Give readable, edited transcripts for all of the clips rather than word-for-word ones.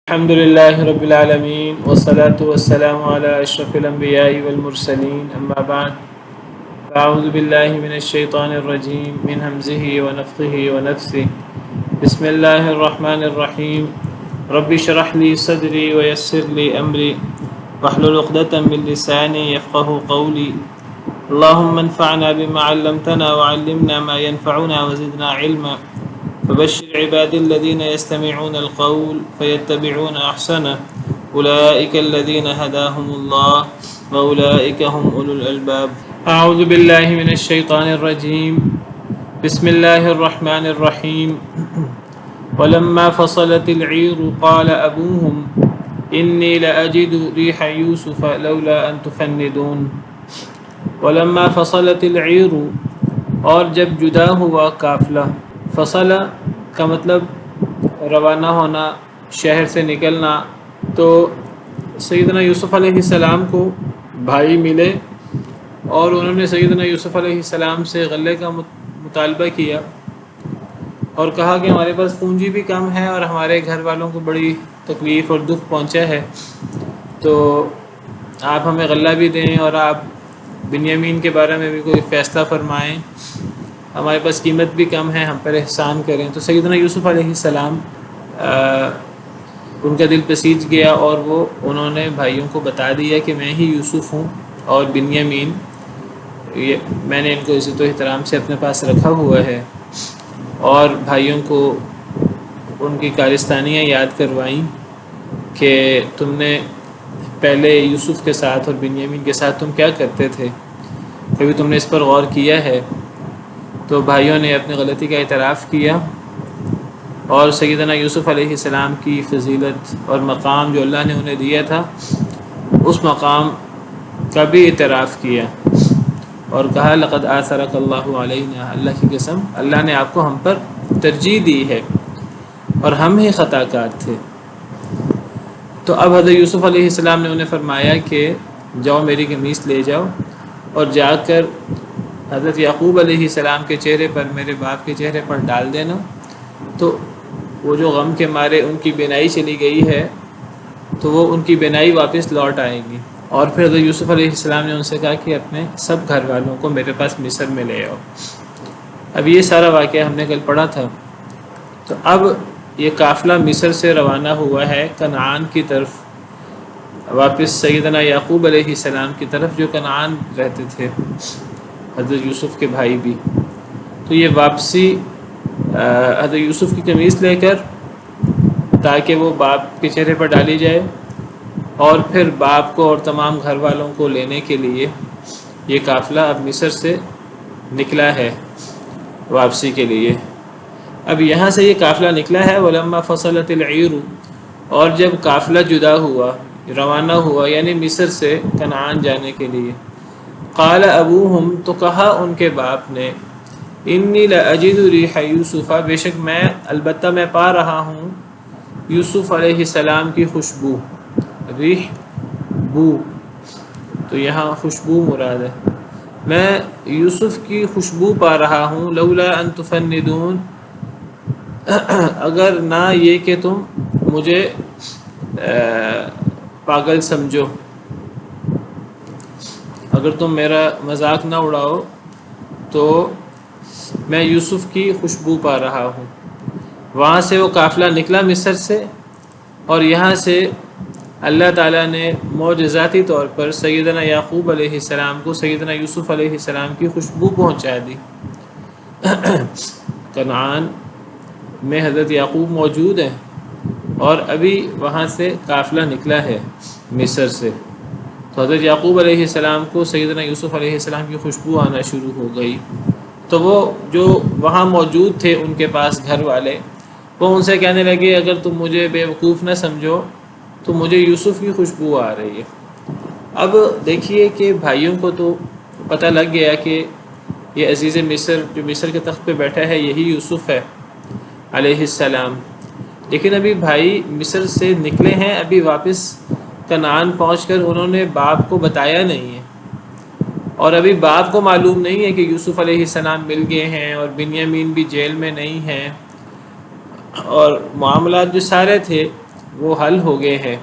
الحمد لله رب العالمين والصلاة والسلام على أشرف الأنبياء والمرسلين أما بعد فأعوذ بالله من الشيطان الرجيم من همزه ونفخه ونفثه بسم الله الرحمن الرحيم رب اشرح لي صدري ويسر لي أمري واحلل عقدة من لساني يفقه قولي اللهم انفعنا بما علمتنا وعلمنا ما ينفعنا وزدنا علما فبشر عبادي الذين يستمعون القول فيتبعون أحسنه أولئك الذين هداهم الله وأولئك هم أولو الألباب أعوذ بالله من الشيطان الرجيم بسم الله الرحمن الرحيم ولما فصلت العير قال أبوهم إني لأجد ريح يوسف لولا أن تفندون ولما فصلت العير اور جب جدا ہوا قافلہ، فصل کا مطلب روانہ ہونا، شہر سے نکلنا۔ تو سیدنا یوسف علیہ السلام کو بھائی ملے اور انہوں نے سیدنا یوسف علیہ السلام سے غلے کا مطالبہ کیا اور کہا کہ ہمارے پاس پونجی بھی کم ہے اور ہمارے گھر والوں کو بڑی تکلیف اور دکھ پہنچا ہے، تو آپ ہمیں غلہ بھی دیں اور آپ بنیامین کے بارے میں بھی کوئی فیصلہ فرمائیں، ہمارے پاس قیمت بھی کم ہے، ہم پر احسان کریں۔ تو سیدنا یوسف علیہ السلام ان کا دل پسیج گیا اور انہوں نے بھائیوں کو بتا دیا کہ میں ہی یوسف ہوں اور بنیامین میں نے ان کو عزت و احترام سے اپنے پاس رکھا ہوا ہے، اور بھائیوں کو ان کی کارستانیاں یاد کروائیں کہ تم نے پہلے یوسف کے ساتھ اور بنیامین کے ساتھ تم کیا کرتے تھے، کبھی تم نے اس پر غور کیا ہے؟ تو بھائیوں نے اپنی غلطی کا اعتراف کیا اور سیدنا یوسف علیہ السلام کی فضیلت اور مقام جو اللہ نے انہیں دیا تھا اس مقام کا بھی اعتراف کیا اور کہا لقد آثرک اللہ علینا، اللہ کی قسم اللہ نے آپ کو ہم پر ترجیح دی ہے اور ہم ہی خطا کار تھے۔ تو اب حضرت یوسف علیہ السلام نے انہیں فرمایا کہ جاؤ میری قمیص لے جاؤ اور جا کر حضرت یعقوب علیہ السلام کے چہرے پر، میرے باپ کے چہرے پر ڈال دینا، تو وہ جو غم کے مارے ان کی بینائی چلی گئی ہے تو وہ ان کی بینائی واپس لوٹ آئے گی۔ اور پھر حضرت یوسف علیہ السلام نے ان سے کہا کہ اپنے سب گھر والوں کو میرے پاس مصر میں لے آؤ۔ اب یہ سارا واقعہ ہم نے کل پڑھا تھا۔ تو اب یہ قافلہ مصر سے روانہ ہوا ہے کنعان کی طرف، واپس سیدنا یعقوب علیہ السلام کی طرف جو کنعان رہتے تھے، حضرت یوسف کے بھائی بھی۔ تو یہ واپسی حضرت یوسف کی قمیص لے کر تاکہ وہ باپ کے چہرے پر ڈالی جائے، اور پھر باپ کو اور تمام گھر والوں کو لینے کے لیے یہ قافلہ اب مصر سے نکلا ہے واپسی کے لیے۔ اب یہاں سے یہ قافلہ نکلا ہے ولما فصلت العیر، اور جب قافلہ جدا ہوا، روانہ ہوا، یعنی مصر سے کنعان جانے کے لیے۔ قال ابوہم، تو کہا ان کے باپ نے، انی لاجد ریح یوسف، بے شک میں البتہ میں پا رہا ہوں یوسف علیہ السلام کی خوشبو، ریح بو، تو یہاں خوشبو مراد ہے، میں یوسف کی خوشبو پا رہا ہوں، لولا ان تفندون، اگر نہ یہ کہ تم مجھے پاگل سمجھو، اگر تم میرا مذاق نہ اڑاؤ تو میں یوسف کی خوشبو پا رہا ہوں۔ وہاں سے وہ قافلہ نکلا مصر سے، اور یہاں سے اللہ تعالیٰ نے معجزاتی طور پر سیدنا یعقوب علیہ السلام کو سیدنا یوسف علیہ السلام کی خوشبو پہنچا دی۔ کنعان میں حضرت یعقوب موجود ہیں اور ابھی وہاں سے قافلہ نکلا ہے مصر سے، تو حضرت یعقوب علیہ السلام کو سیدنا یوسف علیہ السلام کی خوشبو آنا شروع ہو گئی۔ تو وہ جو وہاں موجود تھے ان کے پاس گھر والے، وہ ان سے کہنے لگے اگر تم مجھے بیوقوف نہ سمجھو تو مجھے یوسف کی خوشبو آ رہی ہے۔ اب دیکھیے کہ بھائیوں کو تو پتہ لگ گیا کہ یہ عزیز مصر جو مصر کے تخت پہ بیٹھا ہے یہی یوسف ہے علیہ السلام، لیکن ابھی بھائی مصر سے نکلے ہیں، ابھی واپس کنعان پہنچ کر انہوں نے باپ کو بتایا نہیں ہے، اور ابھی باپ کو معلوم نہیں ہے کہ یوسف علیہ السلام مل گئے ہیں اور بنیامین بھی جیل میں نہیں ہیں، اور معاملات جو سارے تھے وہ حل ہو گئے ہیں۔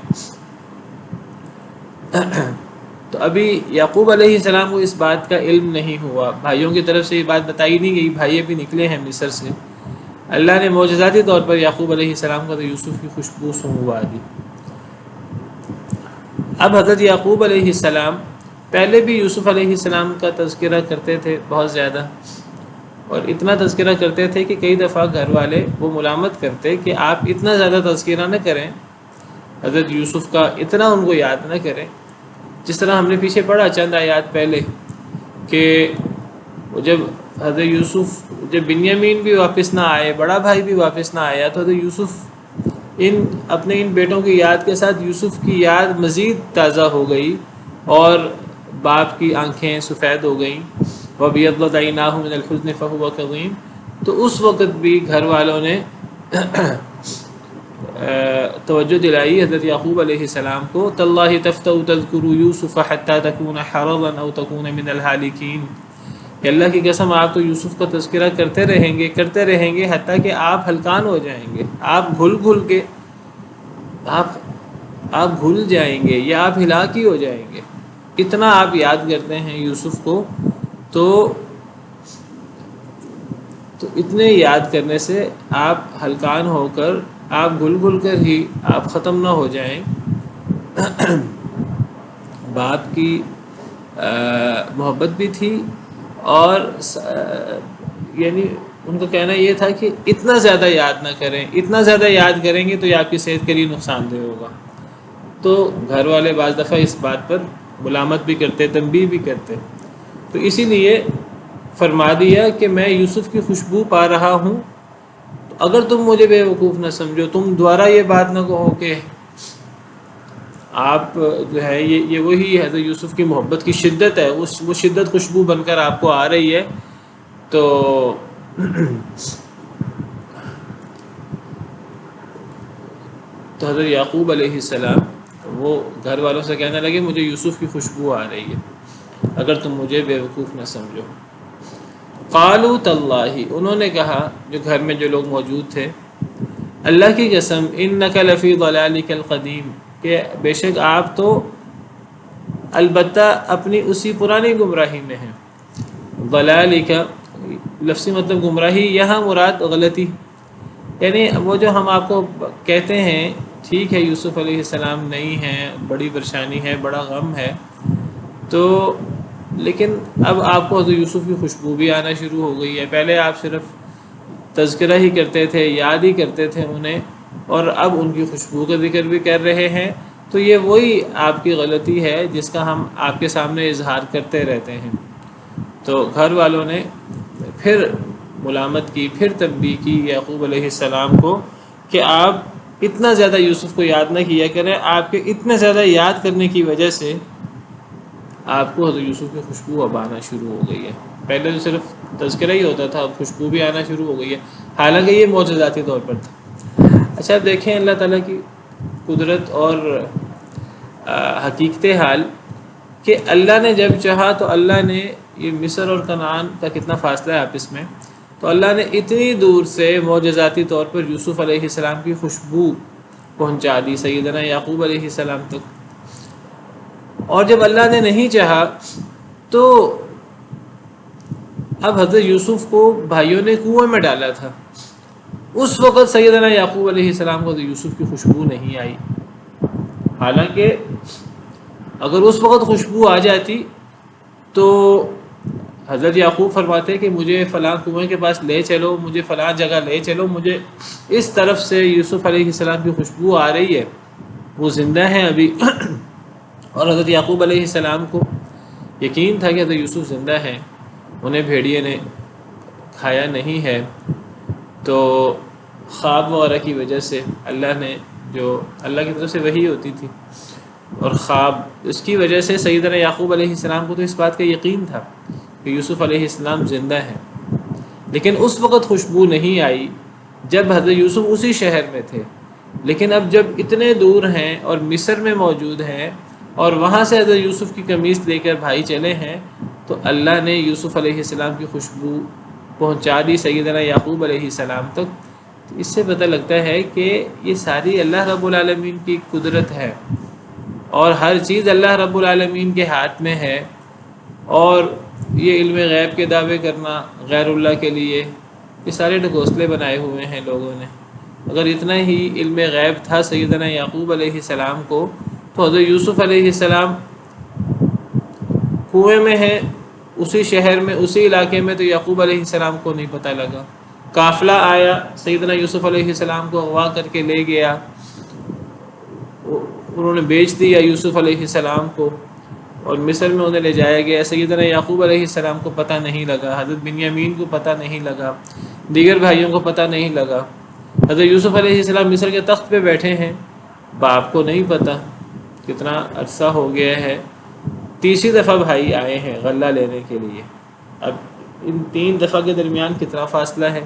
تو ابھی یعقوب علیہ السلام کو اس بات کا علم نہیں ہوا، بھائیوں کی طرف سے یہ بات بتائی نہیں گئی، بھائی بھی نکلے ہیں مصر سے، اللہ نے معجزاتی طور پر یعقوب علیہ السلام کو تو یوسف کی خوشبو سونگوا دی۔ اب حضرت یعقوب علیہ السلام پہلے بھی یوسف علیہ السلام کا تذکرہ کرتے تھے بہت زیادہ، اور اتنا تذکرہ کرتے تھے کہ کئی دفعہ گھر والے وہ ملامت کرتے کہ آپ اتنا زیادہ تذکرہ نہ کریں حضرت یوسف کا، اتنا ان کو یاد نہ کریں، جس طرح ہم نے پیچھے پڑھا چند آیات پہلے کہ جب حضرت یوسف، جب بنیامین بھی واپس نہ آئے، بڑا بھائی بھی واپس نہ آیا، تو حضرت یوسف اپنے ان بیٹوں کی یاد کے ساتھ یوسف کی یاد مزید تازہ ہو گئی، اور باپ کی آنکھیں سفید ہو گئیں، وَبِيَضَّتْ عَيْنَاهُ مِنَ الْحُزْنِ فَهُوَ كَظِيمٌ۔ تو اس وقت بھی گھر والوں نے توجہ دلائی حضرت یعقوب علیہ السلام کو، تَاللَّهِ تَفْتَأُ تَذْكُرُ يُوسُفَ حَتَّى تَكُونَ حَرَضًا أَوْ تَكُونَ مِنَ الْهَالِكِينَ، کہ اللہ کی قسم آپ تو یوسف کا تذکرہ کرتے رہیں گے حتیٰ کہ آپ ہلکان ہو جائیں گے، آپ آپ بھول جائیں گے یا آپ ہلاک ہی ہو جائیں گے، اتنا آپ یاد کرتے ہیں یوسف کو۔ تو اتنے یاد کرنے سے آپ ہلکان ہو کر، آپ بھول کر ہی آپ ختم نہ ہو جائیں۔ باپ کی محبت بھی تھی، اور یعنی ان کا کہنا یہ تھا کہ اتنا زیادہ یاد نہ کریں، اتنا زیادہ یاد کریں گے تو یہ آپ کی صحت کے لیے نقصان دہ ہوگا۔ تو گھر والے بعض دفعہ اس بات پر ملامت بھی کرتے، تنبیہ بھی کرتے، تو اسی لیے فرما دیا کہ میں یوسف کی خوشبو پا رہا ہوں، تو اگر تم مجھے بے وقوف نہ سمجھو، تم دوبارہ یہ بات نہ کہو کہ آپ جو ہے یہ وہی حضرت یوسف کی محبت کی شدت ہے، وہ شدت خوشبو بن کر آپ کو آ رہی ہے۔ تو حضرت یعقوب علیہ السلام وہ گھر والوں سے کہنے لگے مجھے یوسف کی خوشبو آ رہی ہے، اگر تم مجھے بے وقوف نہ سمجھو۔ قالوا تاللہ، انہوں نے کہا، جو گھر میں جو لوگ موجود تھے، اللہ کی قسم، انک لفی ضلالک القدیم، کہ بے شک آپ تو البتہ اپنی اسی پرانی گمراہی میں ہیں۔ ضلالک لفظی مطلب گمراہی، یہاں مراد غلطی، یعنی وہ جو ہم آپ کو کہتے ہیں ٹھیک ہے یوسف علیہ السلام نہیں ہیں، بڑی پریشانی ہے، بڑا غم ہے، تو لیکن اب آپ کو حضرت یوسف کی خوشبو بھی آنا شروع ہو گئی ہے، پہلے آپ صرف تذکرہ ہی کرتے تھے، یاد ہی کرتے تھے انہیں، اور اب ان کی خوشبو کا ذکر بھی کر رہے ہیں، تو یہ وہی آپ کی غلطی ہے جس کا ہم آپ کے سامنے اظہار کرتے رہتے ہیں۔ تو گھر والوں نے پھر ملامت کی، پھر تنبیہ کی یعقوب علیہ السلام کو کہ آپ اتنا زیادہ یوسف کو یاد نہ کیا کریں، آپ کے اتنے زیادہ یاد کرنے کی وجہ سے آپ کو حضرت یوسف کی خوشبو اب آنا شروع ہو گئی ہے، پہلے تو صرف تذکرہ ہی ہوتا تھا، اب خوشبو بھی آنا شروع ہو گئی ہے، حالانکہ یہ معجزاتی طور پر تھا۔ اچھا اب دیکھیں اللہ تعالیٰ کی قدرت اور حقیقت حال کہ اللہ نے جب چاہا تو اللہ نے، یہ مصر اور کنعان کا کتنا فاصلہ ہے آپس میں، تو اللہ نے اتنی دور سے معجزاتی طور پر یوسف علیہ السلام کی خوشبو پہنچا دی سیدنا یعقوب علیہ السلام تک، اور جب اللہ نے نہیں چاہا تو اب حضرت یوسف کو بھائیوں نے کنویں میں ڈالا تھا، اس وقت سیدنا یعقوب علیہ السلام کو حضرت یوسف کی خوشبو نہیں آئی، حالانکہ اگر اس وقت خوشبو آ جاتی تو حضرت یعقوب فرماتے کہ مجھے فلاں کنویں کے پاس لے چلو، مجھے فلاں جگہ لے چلو، مجھے اس طرف سے یوسف علیہ السلام کی خوشبو آ رہی ہے، وہ زندہ ہیں ابھی۔ اور حضرت یعقوب علیہ السلام کو یقین تھا کہ حضرت یوسف زندہ ہیں، انہیں بھیڑیے نے کھایا نہیں ہے، تو خواب وغیرہ کی وجہ سے اللہ نے، جو اللہ کی طرف سے وحی ہوتی تھی اور خواب، اس کی وجہ سے سیدنا یعقوب علیہ السلام کو تو اس بات کا یقین تھا کہ یوسف علیہ السلام زندہ ہیں، لیکن اس وقت خوشبو نہیں آئی جب حضرت یوسف اسی شہر میں تھے، لیکن اب جب اتنے دور ہیں اور مصر میں موجود ہیں اور وہاں سے حضرت یوسف کی قمیص لے کر بھائی چلے ہیں، تو اللہ نے یوسف علیہ السلام کی خوشبو پہنچا دی سیدنا یعقوب علیہ السلام تک، اس سے پتہ لگتا ہے کہ یہ ساری اللہ رب العالمین کی قدرت ہے، اور ہر چیز اللہ رب العالمین کے ہاتھ میں ہے۔ اور یہ علم غیب کے دعوے کرنا غیر اللہ کے لیے، یہ سارے ڈھکوسلے بنائے ہوئے ہیں لوگوں نے۔ اگر اتنا ہی علم غیب تھا سیدنا یعقوب علیہ السلام کو، تو حضرت یوسف علیہ السلام کنویں میں ہے، اسی شہر میں، اسی علاقے میں، تو یعقوب علیہ السلام کو نہیں پتہ لگا۔ قافلہ آیا، سیدنا یوسف علیہ السلام کو اغوا کر کے لے گیا، انہوں نے بیچ دیا یوسف علیہ السلام کو، اور مصر میں انہیں لے جایا گیا۔ سیدنا یعقوب علیہ السلام کو پتہ نہیں لگا، حضرت بنیامین کو پتہ نہیں لگا، دیگر بھائیوں کو پتہ نہیں لگا۔ حضرت یوسف علیہ السلام مصر کے تخت پہ بیٹھے ہیں، باپ کو نہیں پتہ کتنا عرصہ ہو گیا ہے۔ تیسری دفعہ بھائی آئے ہیں غلہ لینے کے لیے، اب ان 3 دفعہ کے درمیان کتنا فاصلہ ہے؟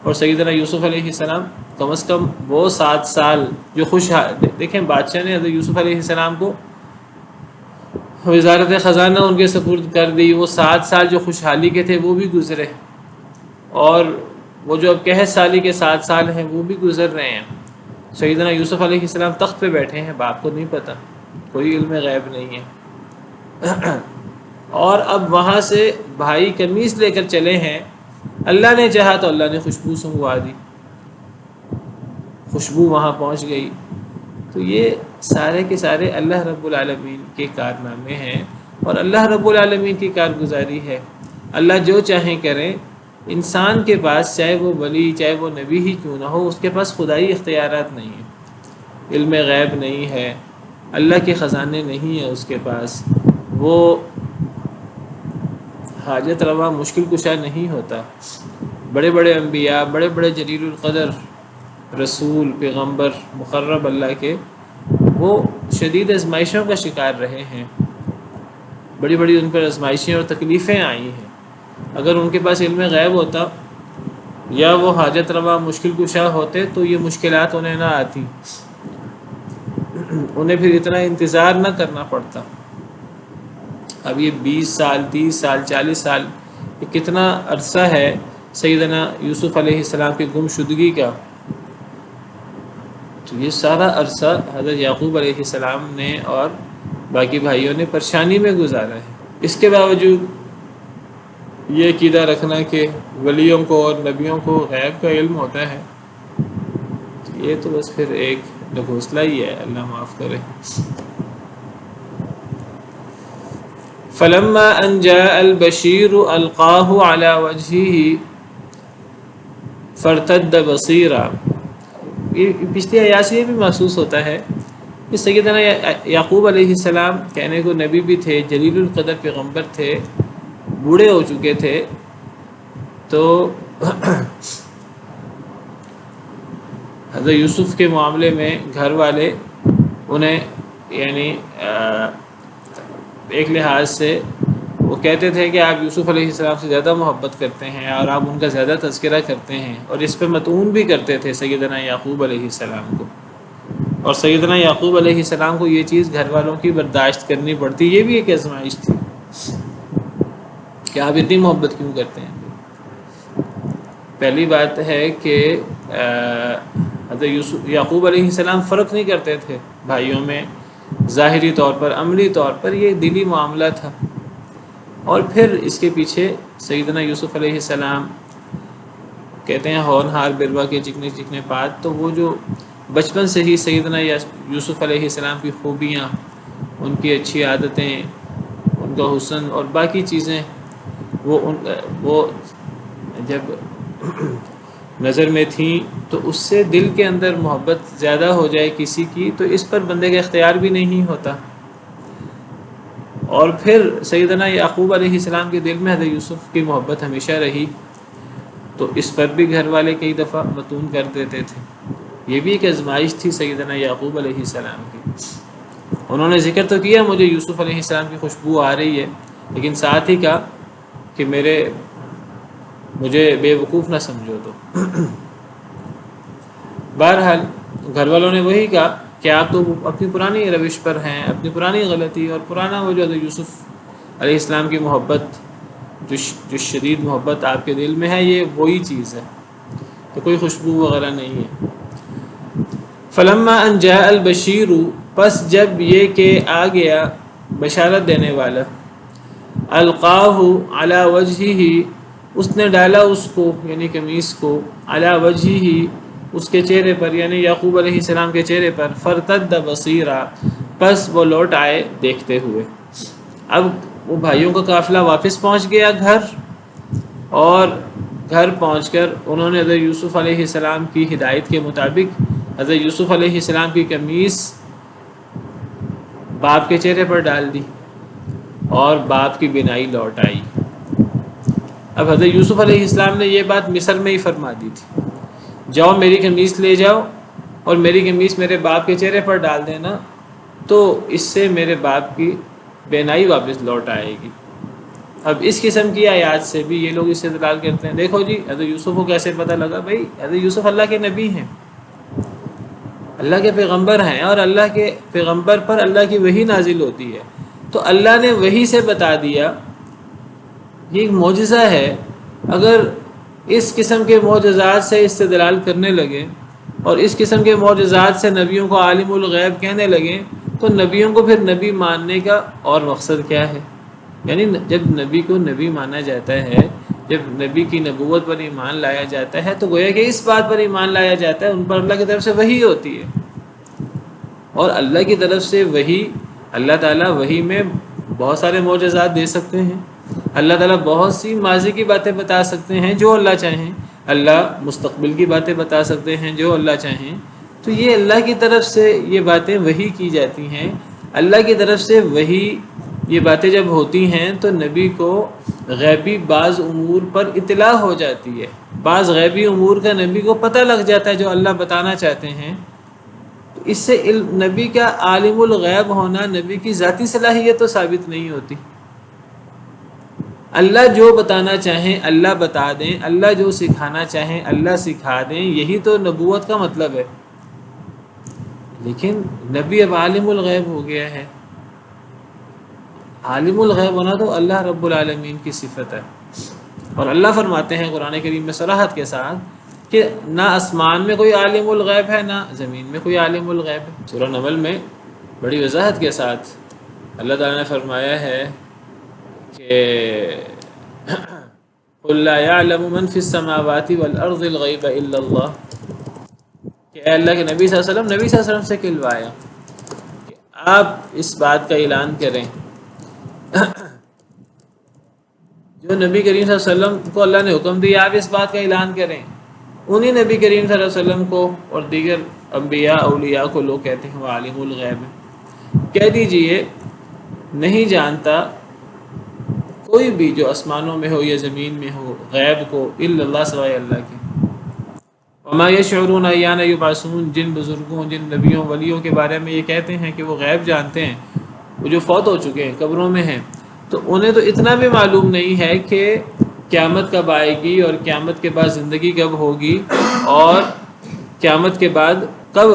اور سیدنا یوسف علیہ السلام کم از کم وہ 7 سال جو دیکھیں بادشاہ نے حضرت یوسف علیہ السلام کو وزارت خزانہ ان کے سپرد کر دی، وہ 7 سال جو خوشحالی کے تھے وہ بھی گزرے، اور وہ جو اب 61 سالی کے 7 سال ہیں وہ بھی گزر رہے ہیں۔ سیدنا یوسف علیہ السلام تخت پہ بیٹھے ہیں، باپ کو نہیں پتہ، کوئی علم غیب نہیں ہے۔ اور اب وہاں سے بھائی قمیص لے کر چلے ہیں، اللہ نے چاہا تو اللہ نے خوشبو سنگوا دی، خوشبو وہاں پہنچ گئی۔ تو یہ سارے کے سارے اللہ رب العالمین کے کارنامے ہیں، اور اللہ رب العالمین کی کارگزاری ہے۔ اللہ جو چاہیں کریں۔ انسان کے پاس چاہے وہ ولی چاہے وہ نبی ہی کیوں نہ ہو، اس کے پاس خدائی اختیارات نہیں ہیں، علم غیب نہیں ہے، اللہ کے خزانے نہیں ہیں اس کے پاس، وہ حاجت روا مشکل کشا نہیں ہوتا۔ بڑے بڑے انبیاء، بڑے بڑے جلیل القدر رسول، پیغمبر، مقرب اللہ کے، وہ شدید آزمائشوں کا شکار رہے ہیں، بڑی بڑی ان پر آزمائشیں اور تکلیفیں آئی ہیں۔ اگر ان کے پاس علم غیب ہوتا یا وہ حاجت روا مشکل کشا ہوتے تو یہ مشکلات انہیں نہ آتی، انہیں پھر اتنا انتظار نہ کرنا پڑتا۔ اب یہ 20 سال 30 سال 40 سال یہ کتنا عرصہ ہے سیدنا یوسف علیہ السلام کی گم شدگی کا، تو یہ سارا عرصہ حضرت یعقوب علیہ السلام نے اور باقی بھائیوں نے پریشانی میں گزارا ہے۔ اس کے باوجود یہ عقیدہ رکھنا کہ ولیوں کو اور نبیوں کو غیب کا علم ہوتا ہے، یہ تو بس پھر ایک ڈھکوسلا ہی ہے، اللہ معاف کرے۔ فلما ان جاء البشیر القاہ علی وجہہ فارتد بصیرا، یہ پچھلی آیات سے یہ بھی محسوس ہوتا ہے کہ سیدنا یعقوب علیہ السلام کہنے کو نبی بھی تھے، جلیل القدر پیغمبر تھے، بوڑھے ہو چکے تھے، تو حضرت یوسف کے معاملے میں گھر والے انہیں یعنی ایک لحاظ سے وہ کہتے تھے کہ آپ یوسف علیہ السلام سے زیادہ محبت کرتے ہیں اور آپ ان کا زیادہ تذکرہ کرتے ہیں، اور اس پہ متعون بھی کرتے تھے سیدنا یعقوب علیہ السلام کو، اور سیدنا یعقوب علیہ السلام کو یہ چیز گھر والوں کی برداشت کرنی پڑتی۔ یہ بھی ایک آزمائش تھی کہ آپ اتنی محبت کیوں کرتے ہیں۔ پہلی بات ہے کہ حضرت یعقوب علیہ السلام فرق نہیں کرتے تھے بھائیوں میں، ظاہری طور پر، عملی طور پر یہ دلی معاملہ تھا۔ اور پھر اس کے پیچھے سیدنا یوسف علیہ السلام کہتے ہیں ہونہار بروا کے چکنے چکنے پات، تو وہ جو بچپن سے ہی سیدنا یوسف علیہ السلام کی خوبیاں، ان کی اچھی عادتیں، ان کا حسن اور باقی چیزیں، وہ جب نظر میں تھیں تو اس سے دل کے اندر محبت زیادہ ہو جائے کسی کی تو اس پر بندے کا اختیار بھی نہیں ہوتا۔ اور پھر سیدنا یعقوب علیہ السلام کے دل میں حضرت یوسف کی محبت ہمیشہ رہی، تو اس پر بھی گھر والے کئی دفعہ متون کر دیتے تھے۔ یہ بھی ایک آزمائش تھی سیدنا یعقوب علیہ السلام کی۔ انہوں نے ذکر تو کیا مجھے یوسف علیہ السلام کی خوشبو آ رہی ہے، لیکن ساتھ ہی کہا کہ مجھے بے وقوف نہ سمجھو۔ تو بہرحال گھر والوں نے وہی کہا کہ آپ تو اپنی پرانی روش پر ہیں، اپنی پرانی غلطی اور پرانا وہ جو یوسف علیہ السلام کی محبت، جو شدید محبت آپ کے دل میں ہے، یہ وہی چیز ہے۔ تو کوئی خوشبو وغیرہ نہیں ہے۔ فلما ان جاء البشیر، پس جب یہ کہ آ گیا بشارت دینے والا، القاہ علی وجہہ، اس نے ڈالا اس کو یعنی قمیص کو، علی وجہہ اس کے چہرے پر یعنی یعقوب علیہ السلام کے چہرے پر، فرتد بصیرا، پس وہ لوٹ آئے دیکھتے ہوئے۔ اب وہ بھائیوں کا قافلہ واپس پہنچ گیا گھر، اور گھر پہنچ کر انہوں نے حضرت یوسف علیہ السلام کی ہدایت کے مطابق حضرت یوسف علیہ السلام کی قمیص باپ کے چہرے پر ڈال دی، اور باپ کی بینائی لوٹ آئی۔ اب حضرت یوسف علیہ السلام نے یہ بات مصر میں ہی فرما دی تھی، جاؤ میری قمیص لے جاؤ اور میری قمیص میرے باپ کے چہرے پر ڈال دینا، تو اس سے میرے باپ کی بینائی واپس لوٹ آئے گی۔ اب اس قسم کی آیات سے بھی یہ لوگ استدلال کرتے ہیں، دیکھو جی حضرت یوسف کو کیسے پتہ لگا؟ بھائی حضرت یوسف اللہ کے نبی ہیں، اللہ کے پیغمبر ہیں، اور اللہ کے پیغمبر پر اللہ کی وحی نازل ہوتی ہے، تو اللہ نے وحی سے بتا دیا۔ یہ ایک معجزہ ہے۔ اگر اس قسم کے معجزات سے استدلال کرنے لگے اور اس قسم کے معجزات سے نبیوں کو عالم الغیب کہنے لگے، تو نبیوں کو پھر نبی ماننے کا اور مقصد کیا ہے؟ یعنی جب نبی کو نبی مانا جاتا ہے، جب نبی کی نبوت پر ایمان لایا جاتا ہے، تو گویا کہ اس بات پر ایمان لایا جاتا ہے ان پر اللہ کی طرف سے وحی ہوتی ہے، اور اللہ کی طرف سے وحی، اللہ تعالیٰ وحی میں بہت سارے معجزات دے سکتے ہیں، اللہ تعالیٰ بہت سی ماضی کی باتیں بتا سکتے ہیں جو اللہ چاہیں، اللہ مستقبل کی باتیں بتا سکتے ہیں جو اللہ چاہیں۔ تو یہ اللہ کی طرف سے یہ باتیں وحی کی جاتی ہیں، اللہ کی طرف سے وحی یہ باتیں جب ہوتی ہیں تو نبی کو غیبی بعض امور پر اطلاع ہو جاتی ہے، بعض غیبی امور کا نبی کو پتہ لگ جاتا ہے جو اللہ بتانا چاہتے ہیں۔ تو اس سے نبی کا عالم الغیب ہونا نبی کی ذاتی صلاحیت تو ثابت نہیں ہوتی۔ اللہ جو بتانا چاہیں اللہ بتا دیں، اللہ جو سکھانا چاہیں اللہ سکھا دیں، یہی تو نبوت کا مطلب ہے۔ لیکن نبی اب عالم الغیب ہو گیا ہے۔ عالم الغیب ہونا تو اللہ رب العالمین کی صفت ہے، اور اللہ فرماتے ہیں قرآن کریم میں صراحت کے ساتھ کہ نہ آسمان میں کوئی عالم الغیب ہے نہ زمین میں کوئی عالم الغیب ہے۔ سورہ نمل میں بڑی وضاحت کے ساتھ اللہ تعالیٰ نے فرمایا ہے کہ قُلْ لَا يَعْلَمُ مَنْ فِي السَّمَاوَاتِ وَالْأَرْضِ الْغَيْبَ إِلَّا اللَّهُ، کہ اے اللہ کے نبی صلی اللہ علیہ وسلم سے کہلوایا کہ آپ اس بات کا اعلان کریں، جو نبی کریم صلی اللہ علیہ وسلم کو اللہ نے حکم دیا آپ اس بات کا اعلان کریں، انہی نبی کریم صلی اللہ علیہ وسلم کو اور دیگر انبیاء اولیاء کو لوگ کہتے ہیں وہ عالم الغیب ہے۔ کہہ دیجئے نہیں جانتا کوئی بھی جو آسمانوں میں ہو یا زمین میں ہو غیب کو الا اللہ، سوائے اللہ کے۔ وما یشعرون ایان یبعثون، جن بزرگوں جن نبیوں ولیوں کے بارے میں یہ کہتے ہیں کہ وہ غیب جانتے ہیں، وہ جو فوت ہو چکے ہیں قبروں میں ہیں، تو انہیں تو اتنا بھی معلوم نہیں ہے کہ قیامت کب آئے گی اور قیامت کے بعد زندگی کب ہوگی اور قیامت کے بعد کب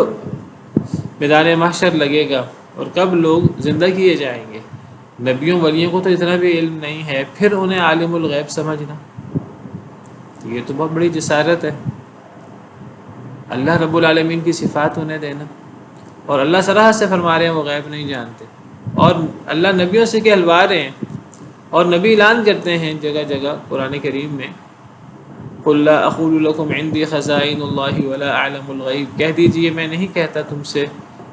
میدان محشر لگے گا اور کب لوگ زندہ کیے جائیں گے۔ نبیوں ولیوں کو تو اتنا بھی علم نہیں ہے، پھر انہیں عالم الغیب سمجھنا یہ تو بہت بڑی جسارت ہے۔ اللہ رب العالمین کی صفات انہیں دینا، اور اللہ صراحت سے فرما رہے ہیں وہ غیب نہیں جانتے، اور اللہ نبیوں سے کہلوا رہے ہیں، اور نبی اعلان کرتے ہیں جگہ جگہ قرآن کریم میں، قُلْ لَا أَقُولُ لَكُمْ عِنْدِي خَزَائِنُ اللَّهِ وَلَا أَعْلَمُ الْغَيْبَ، کہہ دیجئے میں نہیں کہتا تم سے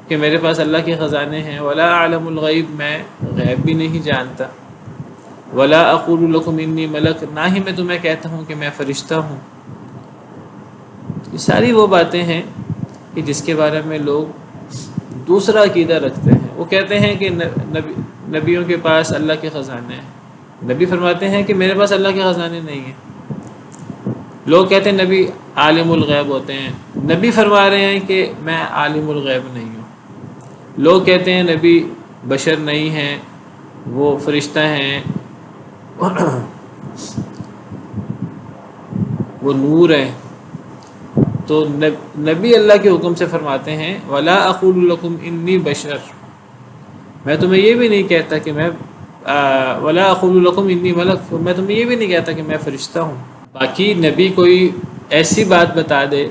کہ میرے پاس اللہ کے خزانے ہیں، وَلَا أَعْلَمُ الْغَيْبَ میں غیب بھی نہیں جانتا، وَلَا أَقُولُ لَكُمْ إِنِّي مَلَكٌ نہ ہی میں تمہیں کہتا ہوں کہ میں فرشتہ ہوں۔ یہ ساری وہ باتیں ہیں کہ جس کے بارے میں لوگ دوسرا عقیدہ رکھتے ہیں۔ وہ کہتے ہیں کہ نبیوں کے پاس اللہ کے خزانے ہیں، نبی فرماتے ہیں کہ میرے پاس اللہ کے خزانے نہیں ہیں۔ لوگ کہتے ہیں نبی عالم الغیب ہوتے ہیں، نبی فرما رہے ہیں کہ میں عالم الغیب نہیں ہوں۔ لوگ کہتے ہیں نبی بشر نہیں ہیں، وہ فرشتہ ہیں، وہ نور ہیں۔ تو نبی اللہ کے حکم سے فرماتے ہیں وَلَا أَقُولُ لَكُمْ إِنِّي بَشَرٌ، میں تمہیں یہ بھی نہیں کہتا کہ میں وَلَا أَقُولُ لَكُمْ إِنِّي مَلَكٌ، میں تمہیں یہ بھی نہیں کہتا کہ میں فرشتہ ہوں۔ باقی نبی کوئی ایسی بات بتا دے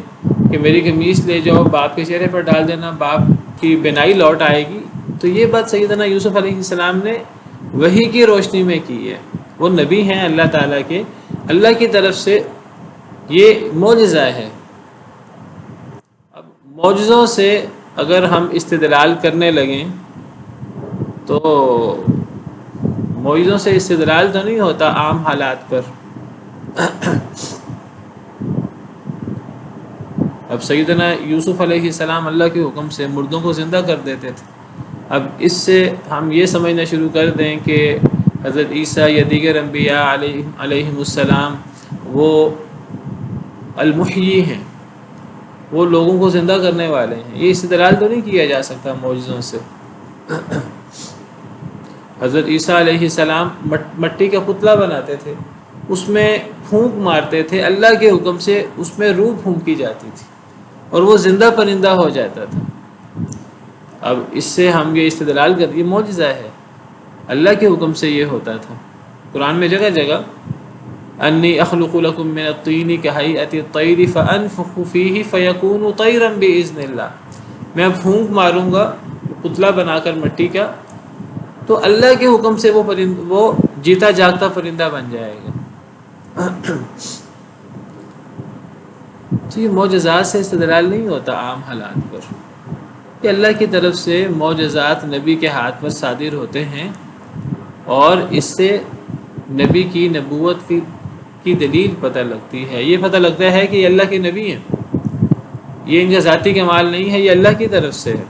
کہ میری قمیص لے جاؤ باپ کے چہرے پر ڈال دینا، باپ کی بینائی لوٹ آئے گی، تو یہ بات سیدنا یوسف علیہ السلام نے وحی کی روشنی میں کی ہے۔ وہ نبی ہیں اللہ تعالیٰ کے، اللہ کی طرف سے یہ معجزہ ہے۔ اب معجزوں سے اگر ہم استدلال کرنے لگیں تو معجزوں سے استدلال تو نہیں ہوتا عام حالات پر۔ اب سیدنا یوسف علیہ السلام اللہ کے حکم سے مردوں کو زندہ کر دیتے تھے۔ اب اس سے ہم یہ سمجھنا شروع کر دیں کہ حضرت عیسیٰ یا دیگر انبیاء علیہم السلام وہ المحیی ہیں، وہ لوگوں کو زندہ کرنے والے ہیں، یہ استدلال تو نہیں کیا جا سکتا معجزوں سے۔ حضرت عیسیٰ علیہ السلام مٹی کا پتلا بناتے تھے، اس میں پھونک مارتے تھے، اللہ کے حکم سے اس میں روح پھونکی جاتی تھی اور وہ زندہ پرندہ ہو جاتا تھا۔ اب اس سے ہم یہ استدلال کر، یہ معجزہ ہے، اللہ کے حکم سے یہ ہوتا تھا۔ قرآن میں جگہ جگہ انی اخلق لکم من الطین کہیئۃ الطیر فانفخ فیہ فیکون طیرا باذن اللہ، میں پھونک ماروں گا پتلا بنا کر مٹی کا تو اللہ کے حکم سے وہ جیتا جاگتا پرندہ بن جائے گا۔ تو یہ معجزات سے استدلال نہیں ہوتا عام حالات پر، کہ اللہ کی طرف سے معجزات نبی کے ہاتھ پر صادر ہوتے ہیں، اور اس سے نبی کی نبوت کی دلیل پتہ لگتی ہے۔ یہ پتہ لگتا ہے کہ یہ اللہ کے نبی ہیں، یہ ان کا ذاتی کمال نہیں ہے، یہ اللہ کی طرف سے ہے۔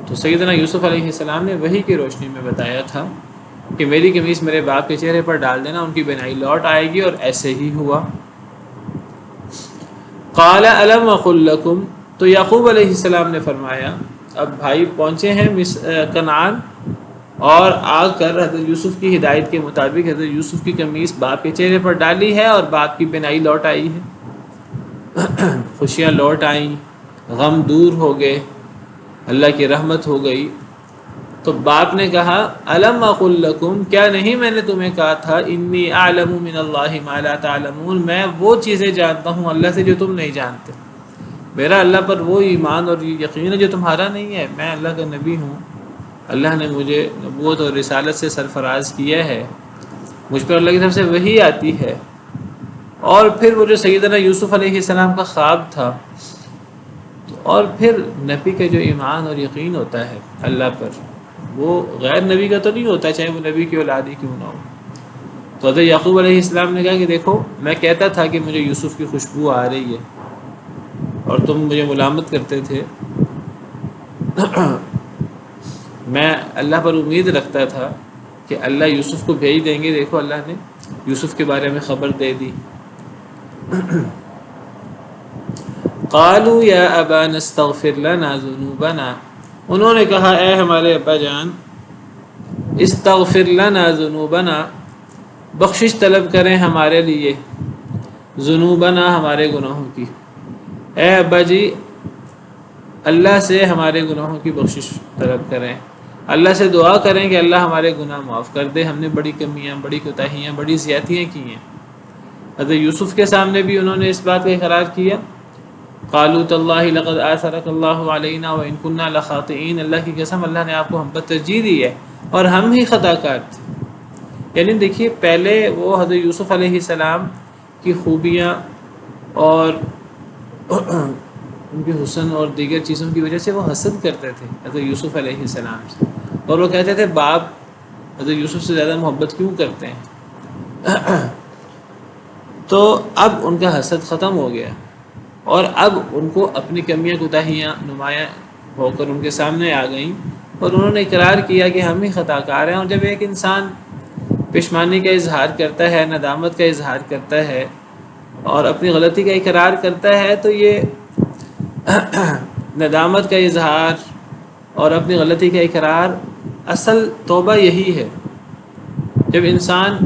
تو سیدنا یوسف علیہ السلام نے وحی کی روشنی میں بتایا تھا کہ میری قمیص میرے باپ کے چہرے پر ڈال دینا، ان کی بینائی لوٹ آئے گی، اور ایسے ہی ہوا۔ قال الم اقل لکم، تو یعقوب علیہ السلام نے فرمایا، اب بھائی پہنچے ہیں کنعان، اور آ کر حضرت یوسف کی ہدایت کے مطابق حضرت یوسف کی قمیص باپ کے چہرے پر ڈالی ہے اور باپ کی بینائی لوٹ آئی ہے، خوشیاں لوٹ آئیں، غم دور ہو گئے، اللہ کی رحمت ہو گئی۔ تو باپ نے کہا الم اقل لکم، کیا نہیں میں نے تمہیں کہا تھا انی اعلم من اللہ ما لا تعلمون، میں وہ چیزیں جانتا ہوں اللہ سے جو تم نہیں جانتے، میرا اللہ پر وہ ایمان اور یقین ہے جو تمہارا نہیں ہے، میں اللہ کا نبی ہوں، اللہ نے مجھے نبوت اور رسالت سے سرفراز کیا ہے، مجھ پر اللہ کی طرف سے وحی آتی ہے۔ اور پھر وہ جو سیدنا یوسف علیہ السلام کا خواب تھا، اور پھر نبی کا جو ایمان اور یقین ہوتا ہے اللہ پر، وہ غیر نبی کا تو نہیں ہوتا، چاہے وہ نبی کی اولاد ہی کیوں نہ ہو۔ تو حضرت یعقوب علیہ السلام نے کہا کہ دیکھو میں کہتا تھا کہ مجھے یوسف کی خوشبو آ رہی ہے اور تم مجھے ملامت کرتے تھے، میں اللہ پر امید رکھتا تھا کہ اللہ یوسف کو بھیج دیں گے، دیکھو اللہ نے یوسف کے بارے میں خبر دے دی۔ قالوا یا ابانا استغفر لنا ذنوبنا، انہوں نے کہا اے ہمارے ابا جان، استغفر لنا ذنوبنا، بخشش طلب کریں ہمارے لیے، ذنوبنا ہمارے گناہوں کی، اے ابا جی اللہ سے ہمارے گناہوں کی بخشش طلب کریں، اللہ سے دعا کریں کہ اللہ ہمارے گناہ معاف کر دے، ہم نے بڑی کمیاں، بڑی کوتاہیاں، بڑی زیادتیاں کی ہیں۔ حضرت یوسف کے سامنے بھی انہوں نے اس بات کا اقرار کیا، قالوا تاللہ لقد آثرک اللہ علینا وان کنا لخاطئین، اللہ کی قسم اللہ نے آپ کو ہم پر ترجیح دی ہے اور ہم ہی خطا کار تھے۔ یعنی دیکھیے پہلے وہ حضرت یوسف علیہ السلام کی خوبیاں اور ان کے حسن اور دیگر چیزوں کی وجہ سے وہ حسد کرتے تھے حضرت یوسف علیہ السلام سے، اور وہ کہتے تھے باپ حضرت یوسف سے زیادہ محبت کیوں کرتے ہیں۔ تو اب ان کا حسد ختم ہو گیا، اور اب ان کو اپنی کمیاں کوتاہیاں نمایاں ہو کر ان کے سامنے آ گئیں، اور انہوں نے اقرار کیا کہ ہم ہی خطا کار ہیں۔ اور جب ایک انسان پشیمانی کا اظہار کرتا ہے، ندامت کا اظہار کرتا ہے اور اپنی غلطی کا اقرار کرتا ہے، تو یہ ندامت کا اظہار اور اپنی غلطی کا اقرار، اصل توبہ یہی ہے۔ جب انسان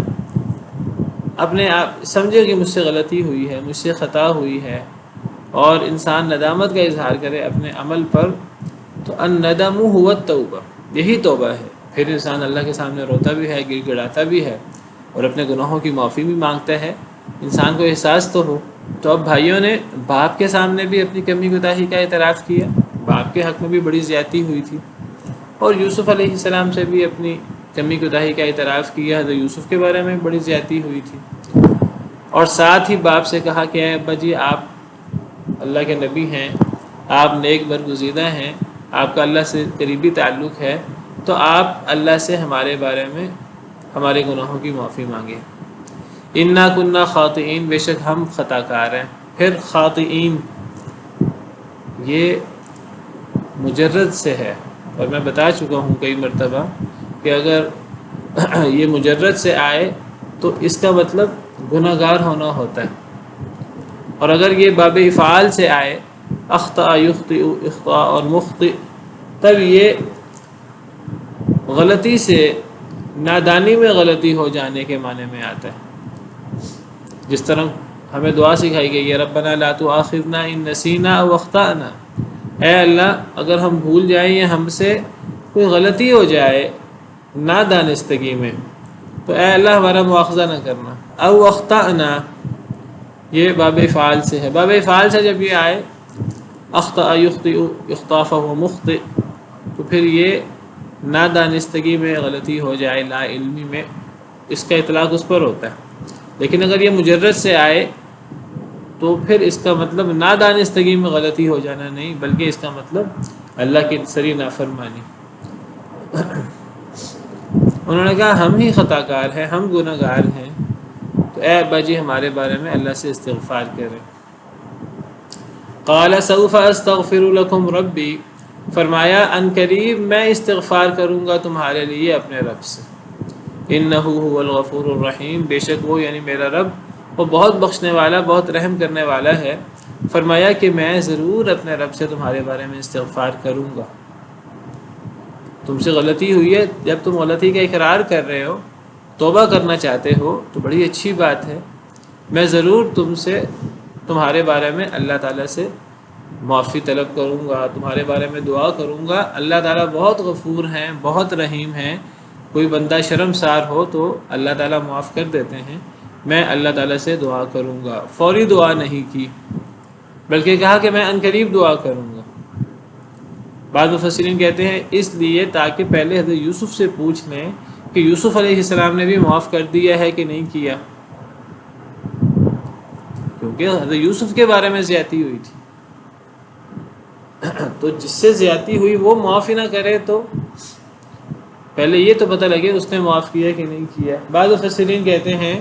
اپنے آپ سمجھے کہ مجھ سے غلطی ہوئی ہے، مجھ سے خطا ہوئی ہے، اور انسان ندامت کا اظہار کرے اپنے عمل پر، تو الندم هو التوبہ، یہی توبہ ہے۔ پھر انسان اللہ کے سامنے روتا بھی ہے، گر گڑاتا بھی ہے، اور اپنے گناہوں کی معافی بھی مانگتا ہے، انسان کو احساس تو ہو۔ تو اب بھائیوں نے باپ کے سامنے بھی اپنی کمی کوتاہی کا اعتراف کیا، باپ کے حق میں بھی بڑی زیادتی ہوئی تھی، اور یوسف علیہ السلام سے بھی اپنی کمی کوتاہی کا اعتراف کیا، حضرت یوسف کے بارے میں بڑی زیادتی ہوئی تھی، اور ساتھ ہی باپ سے کہا کہ اے ابا جی آپ اللہ کے نبی ہیں، آپ نیک برگزیدہ ہیں، آپ کا اللہ سے قریبی تعلق ہے، تو آپ اللہ سے ہمارے بارے میں ہمارے گناہوں کی معافی مانگیں۔ انا کننا خاطئین، بے شک ہم خطا کار ہیں۔ پھر خاطئین یہ مجرد سے ہے، اور میں بتا چکا ہوں کئی مرتبہ کہ اگر یہ مجرد سے آئے تو اس کا مطلب گناہ گار ہونا ہوتا ہے، اور اگر یہ باب افعال سے آئے، اخطأ یخطئ اخطاء اور مخطئ، تب یہ غلطی سے، نادانی میں غلطی ہو جانے کے معنی میں آتا ہے۔ جس طرح ہمیں دعا سکھائی گئی ہے، ربنا لا تؤاخذنا ان نسینا او اخطأنا، اے اللہ اگر ہم بھول جائیں یا ہم سے کوئی غلطی ہو جائے نادانستگی میں، تو اے اللہ ہمارا مواخذہ نہ کرنا۔ او اخطأنا یہ باب فعال سے ہے، باب فعال سے جب یہ آئے اخطأ یخطئ اخطاء فهو مخطئ، تو پھر یہ نادانستگی میں غلطی ہو جائے، لا علمی میں، اس کا اطلاق اس پر ہوتا ہے۔ لیکن اگر یہ مجرد سے آئے تو پھر اس کا مطلب نادانستگی میں غلطی ہو جانا نہیں، بلکہ اس کا مطلب اللہ کی سری نافرمانی۔ انہوں نے کہا ہم ہی خطا کار ہیں، ہم گناہ گار ہیں، تو اے ابا جی ہمارے بارے میں اللہ سے استغفار کریں۔ قال سوف استغفر لكم ربی، فرمایا ان قریب میں استغفار کروں گا تمہارے لیے اپنے رب سے۔ انہ هو الغفور الرحیم، بے شک وہ یعنی میرا رب وہ بہت بخشنے والا، بہت رحم کرنے والا ہے۔ فرمایا کہ میں ضرور اپنے رب سے تمہارے بارے میں استغفار کروں گا۔ تم سے غلطی ہوئی ہے، جب تم غلطی کا اقرار کر رہے ہو، توبہ کرنا چاہتے ہو، تو بڑی اچھی بات ہے، میں ضرور تم سے تمہارے بارے میں اللہ تعالیٰ سے معافی طلب کروں گا، تمہارے بارے میں دعا کروں گا۔ اللہ تعالیٰ بہت غفور ہیں، بہت رحیم ہیں، کوئی بندہ شرمسار ہو تو اللہ تعالیٰ معاف کر دیتے ہیں۔ میں اللہ تعالیٰ سے دعا کروں گا، فوری دعا نہیں کی، بلکہ کہا کہ میں عنقریب دعا کروں گا۔ بعض مفسرین کہتے ہیں اس لیے تاکہ پہلے حضرت یوسف سے پوچھ لیں کہ یوسف علیہ السلام نے بھی معاف کر دیا ہے کہ نہیں کیا، کیونکہ حضرت یوسف کے بارے میں زیادتی ہوئی تھی، تو جس سے زیادتی ہوئی وہ معاف ہی نہ کرے تو پہلے یہ تو پتہ لگے اس نے معاف کیا کہ نہیں کیا۔ بعض مفسرین کہتے ہیں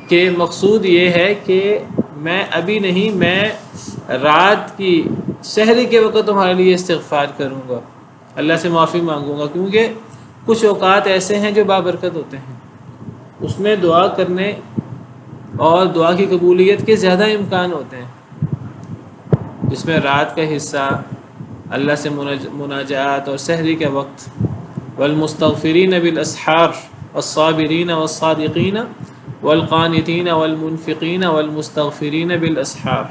کہ مقصود یہ ہے کہ میں ابھی نہیں، میں رات کی سحری کے وقت تمہارے لیے استغفار کروں گا، اللہ سے معافی مانگوں گا، کیونکہ کچھ اوقات ایسے ہیں جو بابرکت ہوتے ہیں، اس میں دعا کرنے اور دعا کی قبولیت کے زیادہ امکان ہوتے ہیں، جس میں رات کا حصہ، اللہ سے مناجات اور سحری کے وقت، والمستغفرین بالاسحار والصابرین والصادقین والقانتین والمنفقین والمستغفرین بالاسحار،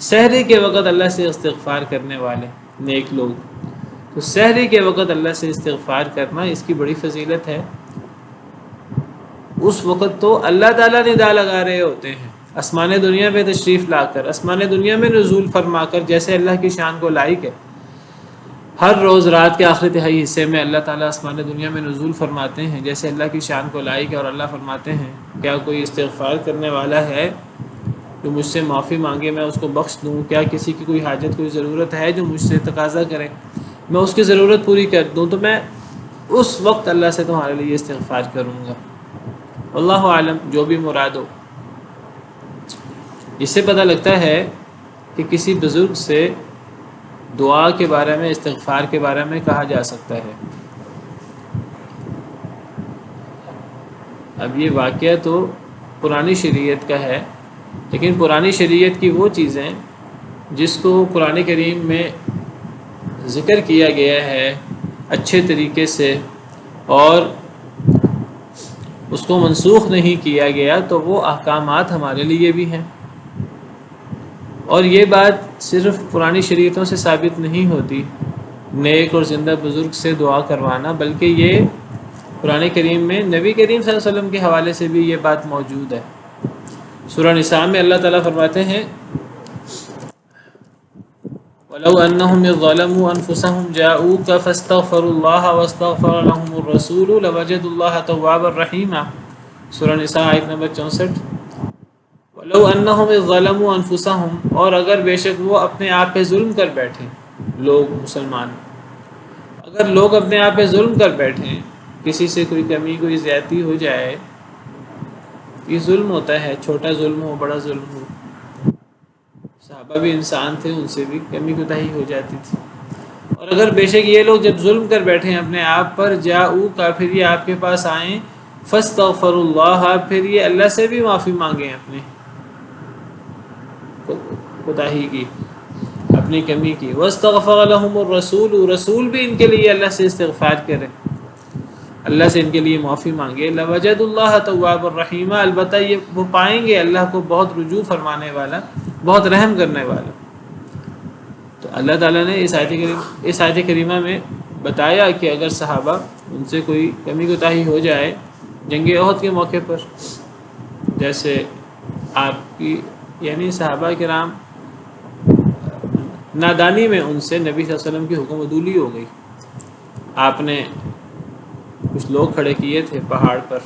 سحری کے وقت اللہ سے استغفار کرنے والے نیک لوگ، تو سحری کے وقت اللہ سے استغفار کرنا اس کی بڑی فضیلت ہے۔ اس وقت تو اللہ تعالیٰ ندا لگا رہے ہوتے ہیں، آسمان دنیا میں تشریف لا کر، آسمان دنیا میں نزول فرما کر، جیسے اللہ کی شان کو لائق ہے۔ ہر روز رات کے آخری تہائی حصے میں اللہ تعالیٰ آسمان دنیا میں نزول فرماتے ہیں، جیسے اللہ کی شان کو لائق ہے، اور اللہ فرماتے ہیں کیا کوئی استغفار کرنے والا ہے جو مجھ سے معافی مانگے میں اس کو بخش دوں؟ کیا کسی کی کوئی حاجت، کوئی ضرورت ہے جو مجھ سے تقاضا کرے میں اس کی ضرورت پوری کر دوں؟ تو میں اس وقت اللہ سے تمہارے لیے استغفار کروں گا۔ اللہ عالم، جو بھی مراد ہو۔ اس سے پتہ لگتا ہے کہ کسی بزرگ سے دعا کے بارے میں، استغفار کے بارے میں کہا جا سکتا ہے۔ اب یہ واقعہ تو پرانی شریعت کا ہے، لیکن پرانی شریعت کی وہ چیزیں جس کو قرآن کریم میں ذکر کیا گیا ہے اچھے طریقے سے اور اس کو منسوخ نہیں کیا گیا، تو وہ احکامات ہمارے لیے بھی ہیں۔ اور یہ بات صرف پرانی شریعتوں سے ثابت نہیں ہوتی، نیک اور زندہ بزرگ سے دعا کروانا، بلکہ یہ قرآن کریم میں نبی کریم صلی اللہ علیہ وسلم کے حوالے سے بھی یہ بات موجود ہے۔ سورہ نساء میں اللہ تعالیٰ فرماتے ہیں وَلَوْ أَنَّهُمْ إِذْ ظَلَمُوا أَنفُسَهُمْ جَاءُوكَ فَاسْتَغْفَرُوا اللَّهَ وَاسْتَغْفَرَ لَهُمُ الرَّسُولُ لَوَجَدُوا اللَّهَ تَوَّابًا رَحِيمًا سورہ نساء آیت نمبر 64۔ وَلَوْ أَنَّهُمْ إِذْ ظَلَمُوا أَنفُسَهُمْ، اور اگر بے شک وہ اپنے آپ پہ ظلم کر بیٹھیں، لوگ مسلمان اگر لوگ اپنے آپ پہ ظلم کر بیٹھیں، کسی سے کوئی کمی کوئی زیادتی ہو جائے، یہ ظلم ہوتا ہے، چھوٹا ظلم ہو بڑا ظلم ہو، صحابہ بھی انسان تھے، ان سے بھی کمی کوتاہی ہو جاتی تھی، اور اگر بے شک یہ لوگ جب ظلم کر بیٹھیں اپنے آپ پر جاؤ کا، پھر یہ آپ کے پاس آئیں، فاستغفروا اللہ، پھر یہ اللہ سے بھی معافی مانگیں اپنے کوتاہی کی، اپنی کمی کی، واستغفر لهم الرسول، رسول بھی ان کے لیے اللہ سے استغفار کرے، اللہ سے ان کے لیے معافی مانگے، لوجد اللہ تواب الرحیم، البتہ یہ وہ پائیں گے اللہ کو بہت رجوع فرمانے والا، بہت رحم کرنے والا۔ تو اللہ تعالیٰ نے اس آیت کریمہ میں بتایا کہ اگر صحابہ ان سے کوئی کمی کوتاہی ہو جائے جنگ احد کے موقع پر، جیسے آپ کی یعنی صحابہ کرام نادانی میں ان سے نبی صلی اللہ علیہ وسلم کی حکم عدولی ہو گئی، آپ نے کچھ لوگ کھڑے کیے تھے پہاڑ پر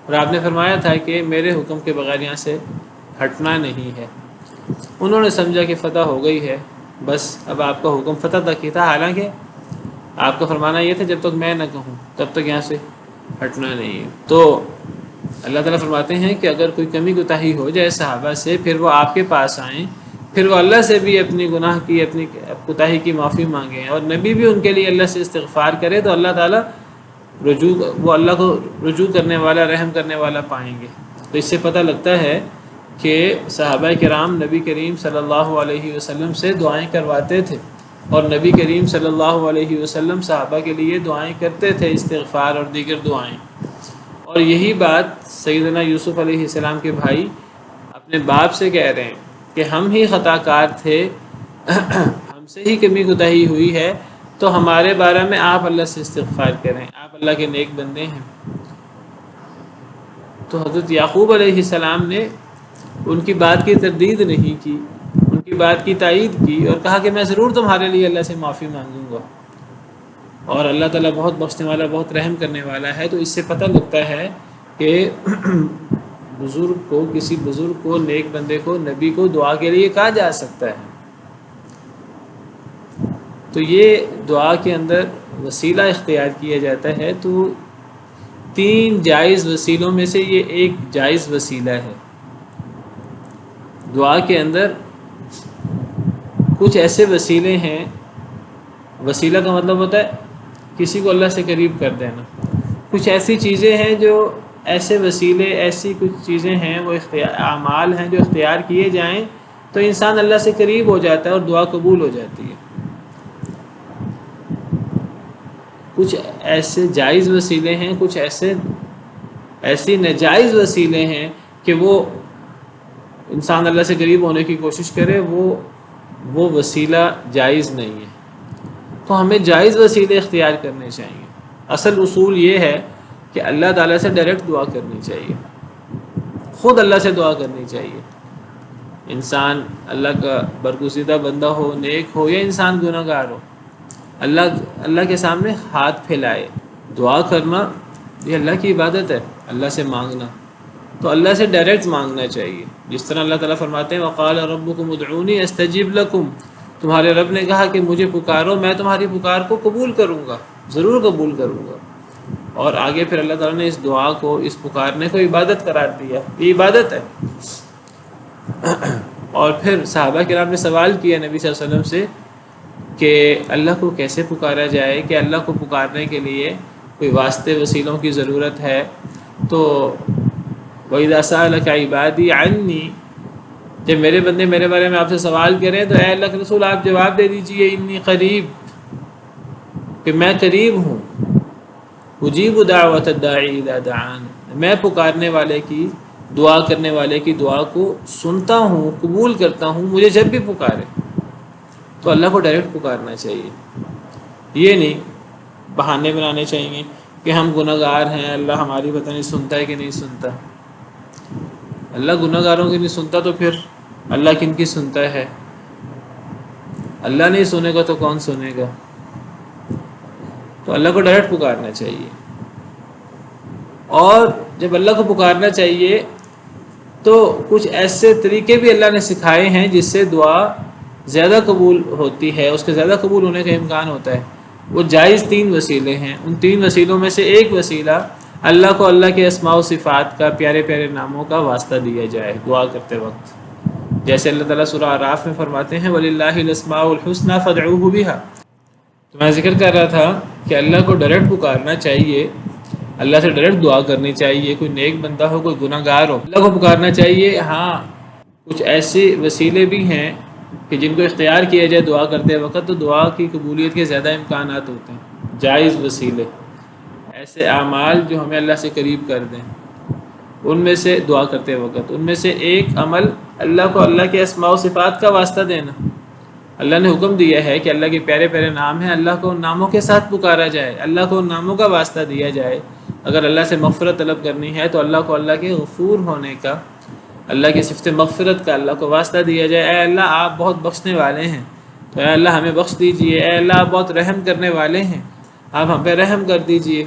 اور آپ نے فرمایا تھا کہ میرے حکم کے بغیر یہاں سے ہٹنا نہیں ہے، انہوں نے سمجھا کہ فتح ہو گئی ہے، بس اب آپ کا حکم فتح تک ہی تھا، حالانکہ آپ کا فرمانا یہ تھا جب تک میں نہ کہوں تب تک یہاں سے ہٹنا نہیں ہے۔ تو اللہ تعالیٰ فرماتے ہیں کہ اگر کوئی کمی کوتاہی ہو جائے صحابہ سے، پھر وہ آپ کے پاس آئیں، پھر وہ اللہ سے بھی اپنی گناہ کی اپنی کوتاہی کی معافی مانگیں، اور نبی بھی ان کے لیے اللہ سے استغفار کرے، تو اللہ تعالیٰ وہ اللہ کو رجوع کرنے والا رحم کرنے والا پائیں گے۔ تو اس سے پتہ لگتا ہے کہ صحابہ کرام نبی کریم صلی اللہ علیہ وسلم سے دعائیں کرواتے تھے، اور نبی کریم صلی اللہ علیہ وسلم صحابہ کے لیے دعائیں کرتے تھے، استغفار اور دیگر دعائیں۔ اور یہی بات سیدنا یوسف علیہ السلام کے بھائی اپنے باپ سے کہہ رہے ہیں کہ ہم ہی خطا کار تھے، ہم سے ہی کمی کوتاہی ہوئی ہے، تو ہمارے بارے میں آپ اللہ سے استغفار کریں، آپ اللہ کے نیک بندے ہیں۔ تو حضرت یعقوب علیہ السلام نے ان کی بات کی تردید نہیں کی، ان کی بات کی تائید کی، اور کہا کہ میں ضرور تمہارے لیے اللہ سے معافی مانگوں گا، اور اللہ تعالیٰ بہت بخشنے والا بہت رحم کرنے والا ہے۔ تو اس سے پتہ لگتا ہے کہ بزرگ کو، کسی بزرگ کو، نیک بندے کو، نبی کو دعا کے لیے کہا جا سکتا ہے۔ تو یہ دعا کے اندر وسیلہ اختیار کیا جاتا ہے، تو 3 جائز وسیلوں میں سے یہ ایک جائز وسیلہ ہے۔ دعا کے اندر کچھ ایسے وسیلے ہیں، وسیلہ کا مطلب ہوتا ہے کسی کو اللہ سے قریب کر دینا، کچھ ایسی چیزیں ہیں جو ایسے وسیلے، ایسی کچھ چیزیں ہیں، وہ اعمال ہیں جو اختیار کیے جائیں تو انسان اللہ سے قریب ہو جاتا ہے اور دعا قبول ہو جاتی ہے۔ کچھ ایسے جائز وسیلے ہیں، کچھ ایسی ناجائز وسیلے ہیں کہ وہ انسان اللہ سے قریب ہونے کی کوشش کرے، وہ وسیلہ جائز نہیں ہے۔ تو ہمیں جائز وسیلے اختیار کرنے چاہیے۔ اصل اصول یہ ہے کہ اللہ تعالیٰ سے ڈائریکٹ دعا کرنی چاہیے، خود اللہ سے دعا کرنی چاہیے۔ انسان اللہ کا برگزیدہ بندہ ہو، نیک ہو، یا انسان گناہ گار ہو، اللہ کے سامنے ہاتھ پھیلائے، دعا کرنا یہ اللہ کی عبادت ہے، اللہ سے مانگنا، تو اللہ سے ڈائریکٹ مانگنا چاہیے۔ جس طرح اللہ تعالیٰ فرماتے ہیں وَقَالَ رَبُّكُمُ ادْعُونِي أَسْتَجِبْ لَكُمْ، تمہارے رب نے کہا کہ مجھے پکارو، میں تمہاری پکار کو قبول کروں گا، ضرور قبول کروں گا۔ اور آگے پھر اللہ تعالیٰ نے اس دعا کو، اس پکارنے کو عبادت قرار دیا، یہ عبادت ہے۔ اور پھر صحابہ کرام نے سوال کیا نبی صلی اللہ علیہ وسلم سے کہ اللہ کو کیسے پکارا جائے، کہ اللہ کو پکارنے کے لیے کوئی واسطے وسیلوں کی ضرورت ہے؟ تو وَإِذَا سَأَلَكَ عِبَادِي عَنِّي، جب میرے بندے میرے بارے میں آپ سے سوال کریں تو اے اللہ کے رسول آپ جواب دے دیجئے انی قریب، کہ میں قریب ہوں، اجیب دعوت الداعی اذا دعان، میں پکارنے والے کی، دعا کرنے والے کی دعا کو سنتا ہوں، قبول کرتا ہوں، مجھے جب بھی پکارے۔ تو اللہ کو ڈائریکٹ پکارنا چاہیے، یہ نہیں بہانے بنانے چاہیے کہ ہم گناہ گار ہیں، اللہ ہماری پتہ نہیں سنتا ہے کہ نہیں سنتا۔ اللہ گناہ گاروں کی نہیں سنتا تو پھر اللہ کن کی سنتا ہے؟ اللہ نہیں سنے گا تو کون سنے گا؟ تو اللہ کو ڈائریکٹ پکارنا چاہیے. اور جب اللہ کو پکارنا چاہیے تو کچھ ایسے طریقے بھی اللہ نے سکھائے ہیں جس سے دعا زیادہ قبول ہوتی ہے، اس کے زیادہ قبول ہونے کا امکان ہوتا ہے. وہ جائز 3 وسیلے ہیں. ان 3 وسیلوں میں سے ایک وسیلہ اللہ کو اللہ کے اسماء و صفات کا، پیارے پیارے ناموں کا واسطہ دیا جائے دعا کرتے وقت. جیسے اللہ تعالیٰ سورہ اعراف میں فرماتے ہیں وَلِلَّهِ الْأَسْمَاءُ الْحُسْنَى فَادْعُوهُ بِهَا. تو میں ذکر کر رہا تھا کہ اللہ کو ڈائریکٹ پکارنا چاہیے، اللہ سے ڈائریکٹ دعا کرنی چاہیے. کوئی نیک بندہ ہو، کوئی گناہ گار ہو، اللہ کو پکارنا چاہیے. ہاں کچھ ایسے وسیلے بھی ہیں کہ جن کو اختیار کیا جائے دعا کرتے وقت تو دعا کی قبولیت کے زیادہ امکانات ہوتے ہیں. جائز وسیلے، ایسے اعمال جو ہمیں اللہ سے قریب کر دیں، ان میں سے دعا کرتے وقت ان میں سے ایک عمل اللہ کو اللہ کے اسماء و صفات کا واسطہ دینا. اللہ نے حکم دیا ہے کہ اللہ کے پیارے پیارے نام ہیں، اللہ کو ان ناموں کے ساتھ پکارا جائے، اللہ کو ان ناموں کا واسطہ دیا جائے. اگر اللہ سے مغفرت طلب کرنی ہے تو اللہ کو اللہ کے غفور ہونے کا، اللہ کی صفت مغفرت کا اللہ کو واسطہ دیا جائے. اے اللہ آپ بہت بخشنے والے ہیں تو اے اللہ ہمیں بخش دیجئے. اے اللہ آپ بہت رحم کرنے والے ہیں، آپ ہم پہ رحم کر دیجئے.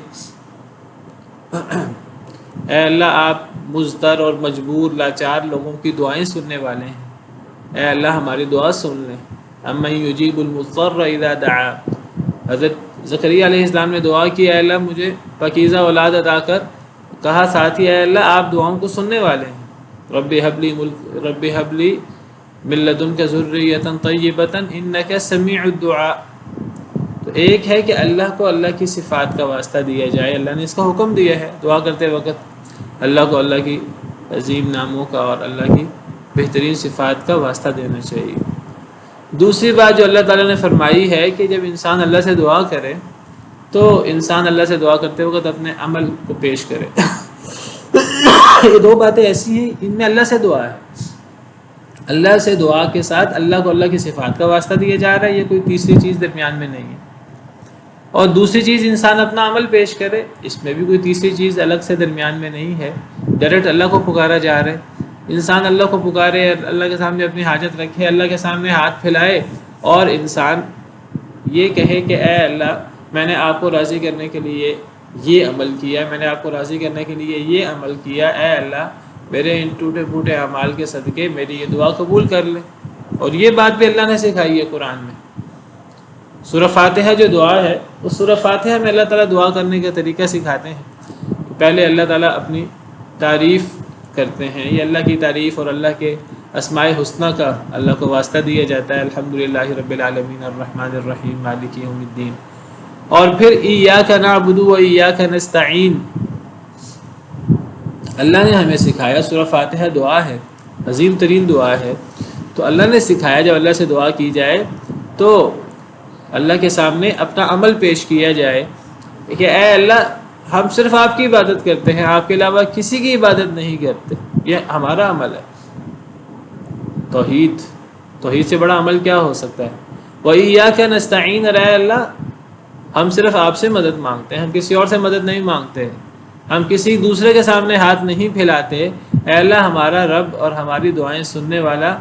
اے اللہ آپ مضطر اور مجبور لاچار لوگوں کی دعائیں سننے والے ہیں، اے اللہ ہماری دعا سن لیں. امن یجیب المضطر اذا دعا. حضرت زکریا علیہ السلام نے دعا کی اے اللہ مجھے پاکیزہ اولاد عطا کر. کہا ساتھ ہی اے اللہ آپ دعاؤں کو سننے والے ہیں. رب حب لی من لدنک ذریۃ طیبۃ انک سمیع الدعاء. تو ایک ہے کہ اللہ کو اللہ کی صفات کا واسطہ دیا جائے، اللہ نے اس کا حکم دیا ہے دعا کرتے وقت اللہ کو اللہ کی عظیم ناموں کا اور اللہ کی بہترین صفات کا واسطہ دینا چاہیے. دوسری بات جو اللہ تعالیٰ نے فرمائی ہے کہ جب انسان اللہ سے دعا کرے تو انسان اللہ سے دعا کرتے وقت اپنے عمل کو پیش کرے. یہ 2 باتیں ایسی ہیں ان میں اللہ سے دعا ہے، اللہ سے دعا کے ساتھ اللہ کو اللہ کی صفات کا واسطہ دیا جا رہا ہے، یہ کوئی تیسری چیز درمیان میں نہیں ہے. اور دوسری چیز انسان اپنا عمل پیش کرے، اس میں بھی کوئی تیسری چیز الگ سے درمیان میں نہیں ہے. ڈائریکٹ اللہ کو پکارا جا رہا ہے. انسان اللہ کو پکارے، اللہ کے سامنے اپنی حاجت رکھے، اللہ کے سامنے ہاتھ پھیلائے اور انسان یہ کہے کہ اے اللہ میں نے آپ کو راضی کرنے کے لیے یہ عمل کیا، میں نے آپ کو راضی کرنے کے لیے یہ عمل کیا، اے اللہ میرے ان ٹوٹے پھوٹے اعمال کے صدقے میری یہ دعا قبول کر لے. اور یہ بات بھی اللہ نے سکھائی ہے قرآن میں. سورہ فاتحہ جو دعا ہے اس سورہ فاتحہ میں اللہ تعالیٰ دعا کرنے کا طریقہ سکھاتے ہیں. پہلے اللہ تعالیٰ اپنی تعریف کرتے ہیں، یہ اللہ کی تعریف اور اللہ کے اسماء حسنہ کا اللہ کو واسطہ دیا جاتا ہے. الحمدللہ رب العالمین الرحمن الرحیم مالک یوم الدین. اور پھر ایاک نعبد و ایاک نستعین اللہ نے ہمیں سکھایا. سورہ فاتحہ دعا ہے، عظیم ترین دعا ہے. تو اللہ نے سکھایا جب اللہ سے دعا کی جائے تو اللہ کے سامنے اپنا عمل پیش کیا جائے کہ اے اللہ ہم صرف آپ کی عبادت کرتے ہیں، آپ کے علاوہ کسی کی عبادت نہیں کرتے، یہ ہمارا عمل ہے. توحید سے بڑا عمل کیا ہو سکتا ہے؟ وَإِيَّاكَ نَسْتَعِينُ. اے اللہ ہم صرف آپ سے مدد مانگتے ہیں، ہم کسی اور سے مدد نہیں مانگتے، ہم کسی دوسرے کے سامنے ہاتھ نہیں پھیلاتے. اے اللہ ہمارا رب اور ہماری دعائیں سننے والا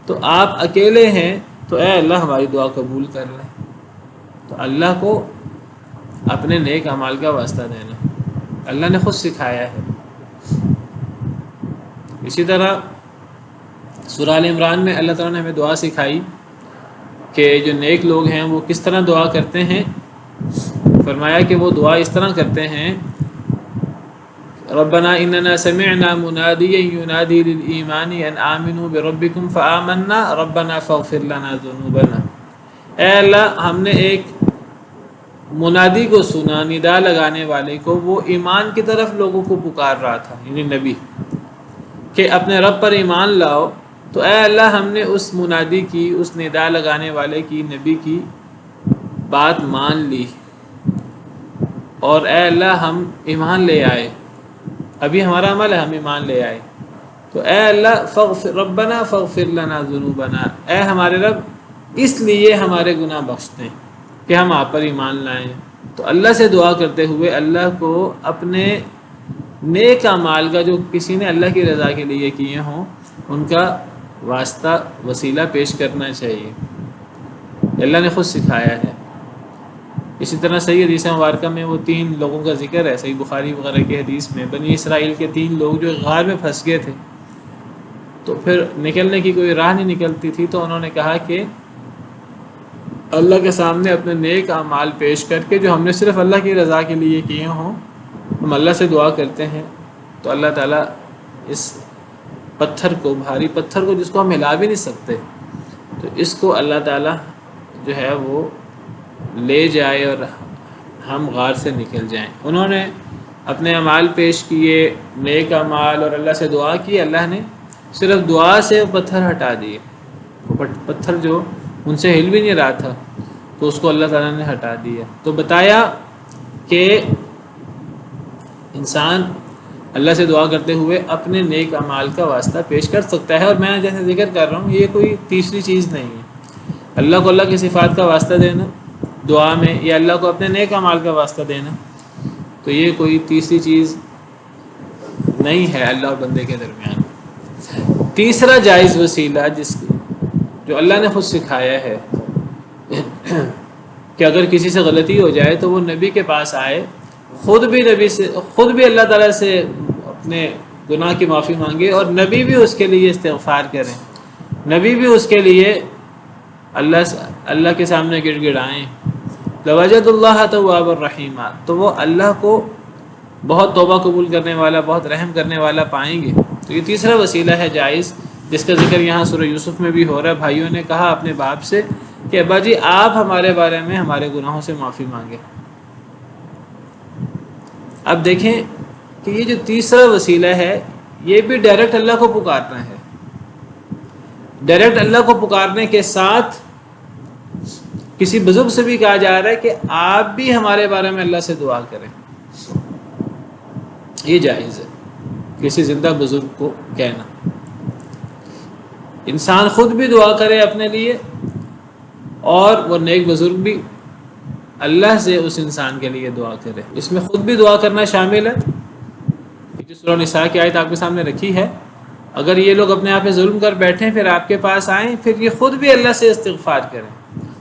تو آپ اکیلے ہیں، تو اے اللہ ہماری دعا قبول کر لیں. تو اللہ کو اپنے نیک اعمال کا واسطہ دینا اللہ نے خود سکھایا ہے. اسی طرح سورہ آل عمران میں اللہ تعالیٰ نے ہمیں دعا سکھائی کہ جو نیک لوگ ہیں وہ کس طرح دعا کرتے ہیں. فرمایا کہ وہ دعا اس طرح کرتے ہیں ربنا اننا سمعنا منادیا ینادی للایمان ان آمنوا بربکم فآمنا ربنا فاغفر لنا ذنوبنا. اے اللہ ہم نے ایک منادی کو سنا، ندا لگانے والے کو، وہ ایمان کی طرف لوگوں کو پکار رہا تھا، یعنی نبی، کہ اپنے رب پر ایمان لاؤ. تو اے اللہ ہم نے اس منادی کی، اس ندا لگانے والے کی، نبی کی بات مان لی اور اے اللہ ہم ایمان لے آئے. ابھی ہمارا عمل ہے ہم ایمان لے آئے. تو اے اللہ ربنا فاغفر لنا ذنوبنا، اے ہمارے رب اس لیے ہمارے گناہ بخش دیں کہ ہم آپ پر ایمان لائیں. تو اللہ سے دعا کرتے ہوئے اللہ کو اپنے نیک اعمال کا جو کسی نے اللہ کی رضا کے لیے کیے ہوں ان کا واسطہ وسیلہ پیش کرنا چاہیے، اللہ نے خود سکھایا ہے۔ اسی طرح صحیح حدیث مبارکہ میں وہ 3 لوگوں کا ذکر ہے، صحیح بخاری وغیرہ کی حدیث میں، بنی اسرائیل کے 3 لوگ جو غار میں پھنس گئے تھے، تو پھر نکلنے کی کوئی راہ نہیں نکلتی تھی، تو انہوں نے کہا کہ اللہ کے سامنے اپنے نیک اعمال پیش کر کے جو ہم نے صرف اللہ کی رضا کے لیے کیے ہوں ہم اللہ سے دعا کرتے ہیں، تو اللہ تعالیٰ اس پتھر کو، بھاری پتھر کو جس کو ہم ہلا بھی نہیں سکتے، تو اس کو اللہ تعالیٰ جو ہے وہ لے جائے اور ہم غار سے نکل جائیں۔ انہوں نے اپنے اعمال پیش کیے، نیک اعمال، اور اللہ سے دعا کی، اللہ نے صرف دعا سے پتھر ہٹا دیے، پتھر جو ان سے ہل بھی نہیں رہا تھا تو اس کو اللہ تعالیٰ نے ہٹا دیا۔ تو بتایا کہ انسان اللہ سے دعا کرتے ہوئے اپنے نیک اعمال کا واسطہ پیش کر سکتا ہے، اور میں جیسے ذکر کر رہا ہوں یہ کوئی تیسری چیز نہیں ہے۔ اللہ کو اللہ کی صفات کا واسطہ دینا دعا میں، یا اللہ کو اپنے نیک اعمال کا واسطہ دینا، تو یہ کوئی تیسری چیز نہیں ہے اللہ اور بندے کے درمیان۔ تیسرا جائز وسیلہ جو اللہ نے خود سکھایا ہے کہ اگر کسی سے غلطی ہو جائے تو وہ نبی کے پاس آئے، خود بھی اللہ تعالیٰ سے اپنے گناہ کی معافی مانگے، اور نبی بھی اس کے لیے استغفار کریں، نبی بھی اس کے لیے اللہ کے سامنے گڑ گڑائیں، لوجد اللہ تواب الرحیم، تو وہ اللہ کو بہت توبہ قبول کرنے والا، بہت رحم کرنے والا پائیں گے۔ تو یہ تیسرا وسیلہ ہے جائز، جس کا ذکر یہاں سورہ یوسف میں بھی ہو رہا ہے۔ بھائیوں نے کہا اپنے باپ سے کہ ابا جی آپ ہمارے بارے میں ہمارے گناہوں سے معافی مانگے۔ اب دیکھیں کہ یہ جو تیسرا وسیلہ ہے یہ بھی ڈائریکٹ اللہ کو پکارنا ہے، ڈائریکٹ اللہ کو پکارنے کے ساتھ کسی بزرگ سے بھی کہا جا رہا ہے کہ آپ بھی ہمارے بارے میں اللہ سے دعا کریں، یہ جائز ہے کسی زندہ بزرگ کو کہنا۔ انسان خود بھی دعا کرے اپنے لیے، اور وہ نیک بزرگ بھی اللہ سے اس انسان کے لیے دعا کرے۔ اس میں خود بھی دعا کرنا شامل ہے، جو سورہ نساء کی آیت آپ کے سامنے رکھی ہے، اگر یہ لوگ اپنے آپ پہ ظلم کر بیٹھیں پھر آپ کے پاس آئیں، پھر یہ خود بھی اللہ سے استغفار کریں،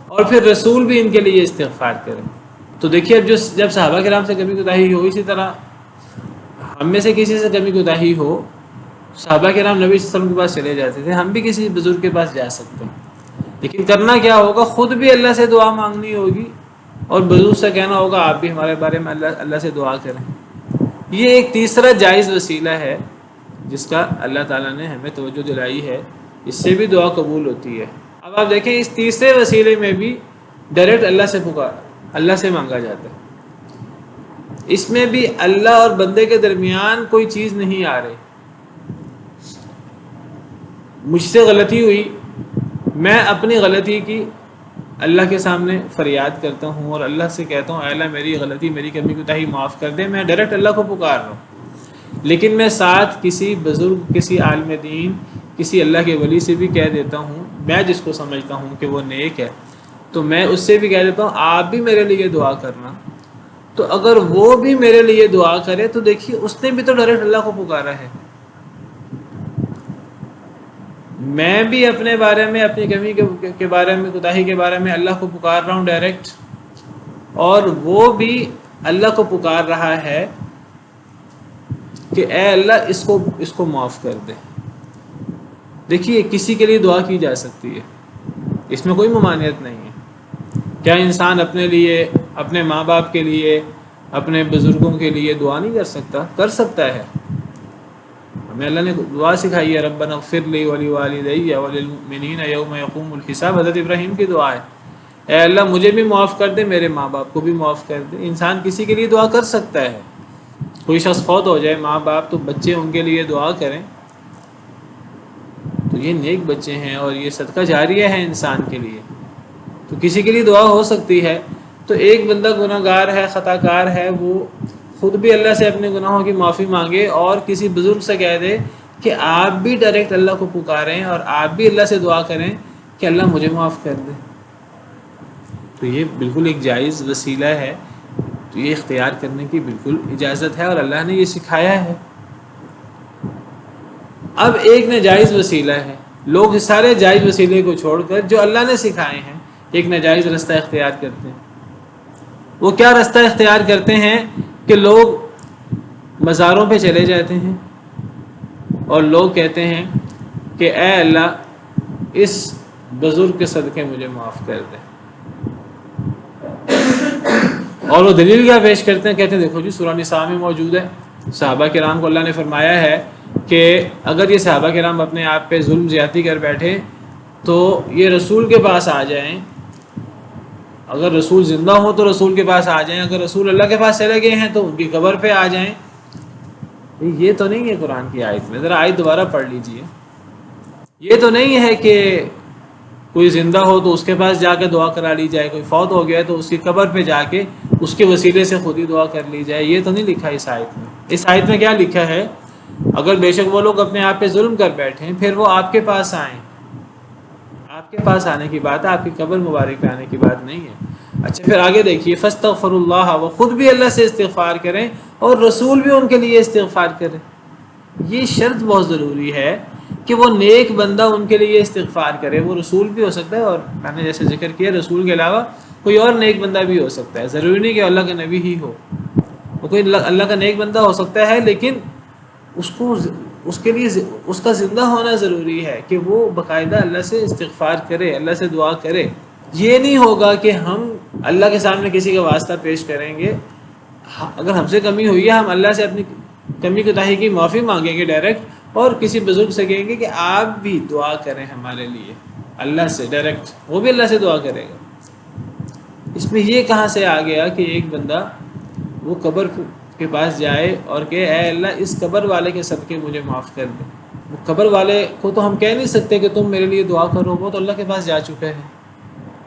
اور پھر رسول بھی ان کے لیے استغفار کریں۔ تو دیکھیے اب جب صحابہ کرام سے کبھی کوتاہی ہو، اسی طرح ہم میں سے کسی سے کبھی کوتاہی ہو، صحابہ کرام نبی صلی اللہ علیہ وسلم کے پاس چلے جاتے تھے، ہم بھی کسی بزرگ کے پاس جا سکتے ہیں، لیکن کرنا کیا ہوگا، خود بھی اللہ سے دعا مانگنی ہوگی، اور بزرگ سے کہنا ہوگا آپ بھی ہمارے بارے میں اللہ سے دعا کریں۔ یہ ایک تیسرا جائز وسیلہ ہے جس کا اللہ تعالیٰ نے ہمیں توجہ دلائی ہے، اس سے بھی دعا قبول ہوتی ہے۔ اب آپ دیکھیں اس تیسرے وسیلے میں بھی ڈائریکٹ اللہ سے مانگا جاتا ہے، اس میں بھی اللہ اور بندے کے درمیان کوئی چیز نہیں آ رہی۔ مجھ سے غلطی ہوئی، میں اپنی غلطی کی اللہ کے سامنے فریاد کرتا ہوں اور اللہ سے کہتا ہوں اے اللہ میری غلطی، میری کمی کوتاہی معاف کر دے، میں ڈائریکٹ اللہ کو پکار رہا ہوں، لیکن میں ساتھ کسی بزرگ، کسی عالم دین، کسی اللہ کے ولی سے بھی کہہ دیتا ہوں، میں جس کو سمجھتا ہوں کہ وہ نیک ہے، تو میں اس سے بھی کہہ دیتا ہوں آپ بھی میرے لیے دعا کرنا۔ تو اگر وہ بھی میرے لیے دعا کرے تو دیکھیے اس نے بھی تو ڈائریکٹ اللہ کو پکارا ہے، میں بھی اپنے بارے میں، اپنی کمی کے بارے میں، کوتاہی کے بارے میں اللہ کو پکار رہا ہوں ڈائریکٹ، اور وہ بھی اللہ کو پکار رہا ہے کہ اے اللہ اس کو معاف کر دے۔ دیکھیے کسی کے لیے دعا کی جا سکتی ہے، اس میں کوئی ممانعت نہیں ہے۔ کیا انسان اپنے لیے، اپنے ماں باپ کے لیے، اپنے بزرگوں کے لیے دعا نہیں کر سکتا؟ کر سکتا ہے۔ ہمیں اللہ نے دعا سکھائی ہے ربنا اغفر لی ولوالدی وللمؤمنین یوم یقوم الحساب، حضرت ابراہیم کی دعا ہے، اے اللہ مجھے بھی معاف کر دے، میرے ماں باپ کو بھی معاف کر دے۔ انسان کسی کے لیے دعا کر سکتا ہے، کوئی شخص فوت ہو جائے، ماں باپ، تو بچے ان کے لیے دعا کریں، تو یہ نیک بچے ہیں اور یہ صدقہ جاریہ ہے انسان کے لیے، تو کسی کے لیے دعا ہو سکتی ہے۔ تو ایک بندہ گناہ گار ہے، خطا کار ہے، وہ خود بھی اللہ سے اپنے گناہوں کی معافی مانگے اور کسی بزرگ سے کہہ دے کہ آپ بھی ڈائریکٹ اللہ کو پکاریں اور آپ بھی اللہ سے دعا کریں کہ اللہ مجھے معاف کر دے، تو یہ بالکل ایک جائز وسیلہ ہے۔ تو تو یہ اختیار کرنے کی بالکل اجازت ہے اور اللہ نے یہ سکھایا ہے۔ اب ایک ناجائز وسیلہ ہے، لوگ سارے جائز وسیلے کو چھوڑ کر جو اللہ نے سکھائے ہیں ایک ناجائز رستہ اختیار کرتے ہیں۔ وہ کیا رستہ اختیار کرتے ہیں کہ لوگ مزاروں پہ چلے جاتے ہیں اور لوگ کہتے ہیں کہ اے اللہ اس بزرگ کے صدقے مجھے معاف کر دے، اور وہ دلیل کیا پیش کرتے ہیں؟ کہتے ہیں دیکھو جی سورہ نساء میں موجود ہے، صحابہ کرام کو اللہ نے فرمایا ہے کہ اگر یہ صحابہ کرام اپنے آپ پہ ظلم زیادتی کر بیٹھے تو یہ رسول کے پاس آ جائیں، اگر رسول زندہ ہو تو رسول کے پاس آ جائیں، اگر رسول اللہ کے پاس چلے گئے ہیں تو ان کی قبر پہ آ جائیں۔ یہ تو نہیں ہے قرآن کی آیت میں، ذرا آیت دوبارہ پڑھ لیجئے۔ یہ تو نہیں ہے کہ کوئی زندہ ہو تو اس کے پاس جا کے دعا کرا لی جائے، کوئی فوت ہو گیا تو اس کی قبر پہ جا کے اس کے وسیلے سے خود ہی دعا کر لی جائے۔ یہ تو نہیں لکھا اس آیت میں۔ اس آیت میں کیا لکھا ہے؟ اگر بے شک وہ لوگ اپنے آپ پہ ظلم کر بیٹھیں پھر وہ آپ کے پاس آئیں، آپ کے پاس آنے کی بات ہے، آپ کی قبر مبارک پہ آنے کی بات نہیں ہے۔ اچھا پھر آگے دیکھیے، فاستغفر اللہ، وہ خود بھی اللہ سے استغفار کریں اور رسول بھی ان کے لیے استغفار کرے۔ یہ شرط بہت ضروری ہے کہ وہ نیک بندہ ان کے لیے استغفار کرے۔ وہ رسول بھی ہو سکتا ہے، اور میں نے جیسے ذکر کیا رسول کے علاوہ کوئی اور نیک بندہ بھی ہو سکتا ہے، ضروری نہیں کہ اللہ کا نبی ہی ہو، وہ کوئی اللہ کا نیک بندہ ہو سکتا ہے، لیکن اس کے لیے اس کا زندہ ہونا ضروری ہے کہ وہ باقاعدہ اللہ سے استغفار کرے، اللہ سے دعا کرے۔ یہ نہیں ہوگا کہ ہم اللہ کے سامنے کسی کا واسطہ پیش کریں گے، اگر ہم سے کمی ہوئی ہے ہم اللہ سے اپنی کمی کوتاہی کی معافی مانگیں گے ڈائریکٹ، اور کسی بزرگ سے کہیں گے کہ آپ بھی دعا کریں ہمارے لیے، اللہ سے ڈائریکٹ، وہ بھی اللہ سے دعا کرے گا۔ اس میں یہ کہاں سے آ گیا کہ ایک بندہ وہ قبر کے پاس جائے اور کہ اے اللہ اس قبر والے کے صدقے مجھے معاف کر دے؟ وہ قبر والے کو تو ہم کہہ نہیں سکتے کہ تم میرے لیے دعا کرو، وہ تو اللہ کے پاس جا چکا ہے،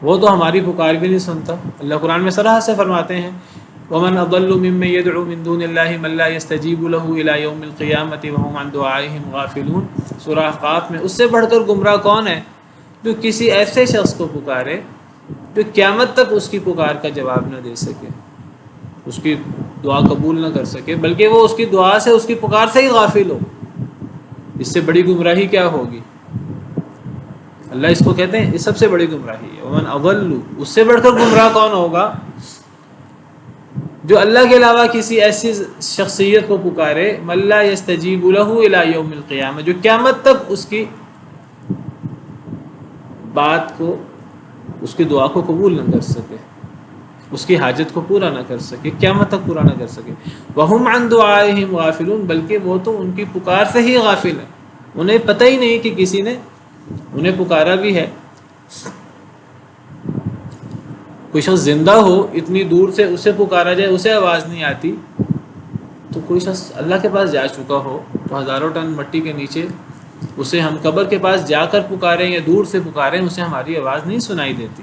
وہ تو ہماری پکار بھی نہیں سنتا۔ اللہ قرآن میں صراحت سے فرماتے ہیں وَمَنْ أَضَلُّ مِمَّن يَدْعُو مِن دُونِ اللَّهِ مَن لَّا يَسْتَجِيبُ لَهُ إِلَىٰ يَوْمِ الْقِيَامَةِ وَهُمْ عَن دُعَائِهِمْ غَافِلُونَ۔ سورہ احقاف میں اس سے بڑھ کر گمراہ کون ہے جو کسی ایسے شخص کو پکارے جو قیامت تک اس کی پکار کا جواب نہ دے سکے، اس کی دعا قبول نہ کر سکے، بلکہ وہ اس کی دعا سے، اس کی پکار سے ہی غافل ہو۔ اس سے بڑی گمراہی کیا ہوگی؟ اللہ اس کو کہتے ہیں یہ سب سے بڑی گمراہی ہے۔ ومن اضل، اس سے بڑھ کر گمراہ کون ہوگا؟ جو اللہ کے علاوہ کسی ایسی شخصیت کو پکارے من لا یستجیب لہ الی یوم القیامہ، جو قیامت تک اس کی بات کو، اس کی دعا کو قبول نہ کر سکے، اس کی حاجت کو پورا نہ کر سکے، قیامت تک پورا نہ کر سکے۔ وہم عن دعائہم غافلون، بلکہ وہ تو ان کی پکار سے ہی غافل ہیں، انہیں پتہ ہی نہیں کہ کسی نے انہیں پکارا بھی ہے۔ کوئی شخص زندہ ہو، اتنی دور سے اسے پکارا جائے، اسے آواز نہیں آتی، تو کوئی شخص اللہ کے پاس جا چکا ہو تو ہزاروں ٹن مٹی کے نیچے اسے ہم قبر کے پاس جا کر پکاریں یا دور سے پکاریں، اسے ہماری آواز نہیں سنائی دیتی،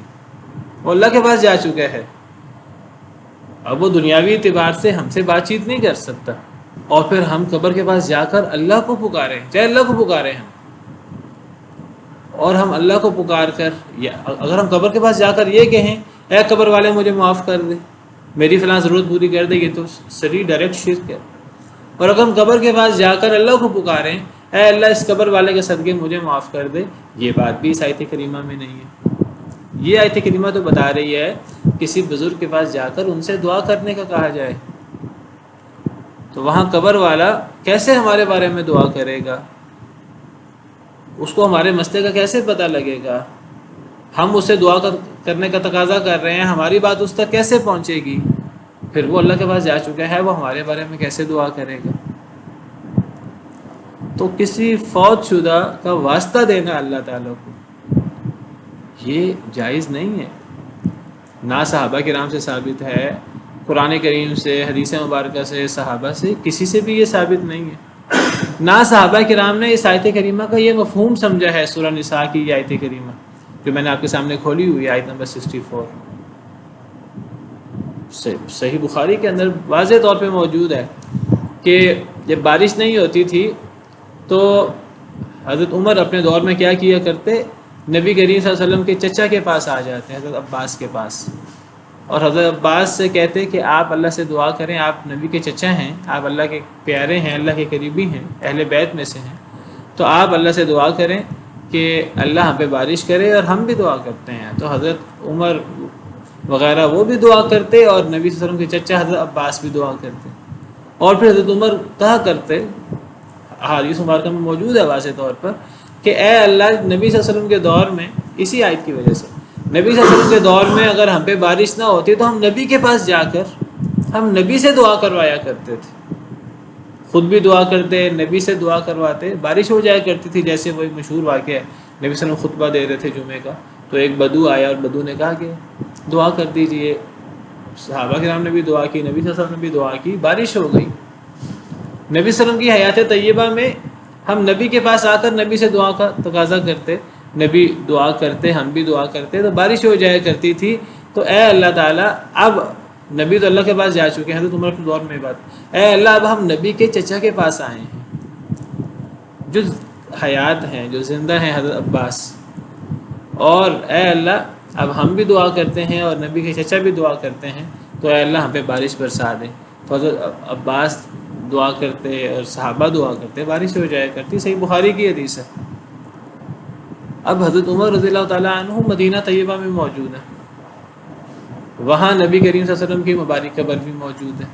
وہ اللہ کے پاس جا چکا ہے۔ اب وہ دنیاوی اعتبار سے ہم سے بات چیت نہیں کر سکتا، اور پھر ہم قبر کے پاس جا کر اللہ کو پکاریں، چاہے اللہ کو پکاریں ہم، اور ہم اللہ کو پکار کر، یا اگر ہم قبر کے پاس جا کر یہ کہیں اے قبر والے مجھے معاف کر دے، میری فلاں ضرورت پوری کر دے، یہ تو سری ڈائریکٹ شرک ہے۔ اور اگر ہم قبر کے پاس جا کر اللہ کو پکاریں اے اللہ اس قبر والے کے صدقے مجھے معاف کر دے، یہ بات بھی اس آیت کریمہ میں نہیں ہے۔ یہ آیت کریمہ تو بتا رہی ہے کسی بزرگ کے پاس جا کر ان سے دعا کرنے کا کہا جائے، تو وہاں قبر والا کیسے ہمارے بارے میں دعا کرے گا؟ اس کو ہمارے مسئلے کا کیسے پتہ لگے گا؟ ہم اسے دعا کرنے کا تقاضا کر رہے ہیں، ہماری بات اس تک کیسے پہنچے گی؟ پھر وہ اللہ کے پاس جا چکا ہے، وہ ہمارے بارے میں کیسے دعا کرے گا؟ تو کسی فوت شدہ کا واسطہ دینا اللہ تعالیٰ کو یہ جائز نہیں ہے، نہ صحابہ کرام سے ثابت ہے، قرآن کریم سے، حدیث مبارکہ سے، صحابہ سے، کسی سے بھی یہ ثابت نہیں ہے۔ نہ صحابہ کرام نے اس آیت کریمہ کا یہ مفہوم سمجھا ہے۔ سورہ نساء کی یہ آیت کریمہ جو میں نے آپ کے سامنے کھولی ہوئی آیت نمبر 64 صحیح بخاری کے اندر واضح طور پہ موجود ہے کہ جب بارش نہیں ہوتی تھی تو حضرت عمر اپنے دور میں کیا کیا کرتے، نبی کریم صلی اللہ علیہ وسلم کے چچا کے پاس آ جاتے، حضرت عباس کے پاس، اور حضرت عباس سے کہتے کہ آپ اللہ سے دعا کریں، آپ نبی کے چچا ہیں، آپ اللہ کے پیارے ہیں، اللہ کے قریبی ہیں، اہل بیت میں سے ہیں، تو آپ اللہ سے دعا کریں کہ اللہ ہم پہ بارش کرے، اور ہم بھی دعا کرتے ہیں۔ تو حضرت عمر وغیرہ وہ بھی دعا کرتے، اور نبی صلی اللہ علیہ وسلم کے چچا حضرت عباس بھی دعا کرتے، اور پھر حضرت عمر کہا کرتے، حدیث مبارکہ میں موجود ہے واضح طور پر، کہ اے اللہ، نبی صلی اللہ علیہ وسلم کے دور میں، اسی آیت کی وجہ سے، نبی صلی اللہ علیہ وسلم کے دور میں اگر ہم پہ بارش نہ ہوتی تو ہم نبی کے پاس جا کر ہم نبی سے دعا کروایا کرتے تھے، خود بھی دعا کرتے، نبی سے دعا کرواتے، بارش ہو جایا کرتی تھی۔ جیسے وہ ایک مشہور واقعہ ہے، نبی صلی اللہ علیہ وسلم خطبہ دے رہے تھے جمعے کا، تو ایک بدو آیا اور بدو نے کہا کہ دعا کر دیجئے، صحابہ کرام نے بھی دعا کی، نبی صلی اللہ علیہ وسلم نے بھی دعا کی، بارش ہو گئی۔ نبی صلی اللہ علیہ وسلم کی حیات طیبہ میں ہم نبی کے پاس آ کر نبی سے دعا کا تقاضا کرتے، نبی دعا کرتے، ہم بھی دعا کرتے، تو بارش ہو جایا کرتی تھی۔ تو اے اللہ تعالیٰ، اب نبی تو اللہ کے پاس جا چکے ہیں، حضرت عمر کے دور میں بات، اے اللہ اب ہم نبی کے چچا کے پاس آئے ہیں جو حیات ہیں، جو زندہ ہیں، حضرت عباس، اور اے اللہ اب ہم بھی دعا کرتے ہیں اور نبی کے چچا بھی دعا کرتے ہیں، تو اے اللہ ہم پہ بارش برسا دیں۔ تو حضرت عباس دعا کرتے اور صحابہ دعا کرتے، بارش ہو جایا کرتی۔ صحیح بخاری کی حدیث ہے۔ اب حضرت عمر رضی اللہ تعالیٰ عنہ مدینہ طیبہ میں موجود ہے، وہاں نبی کریم صلی اللہ علیہ وسلم کی مبارک قبر بھی موجود ہے،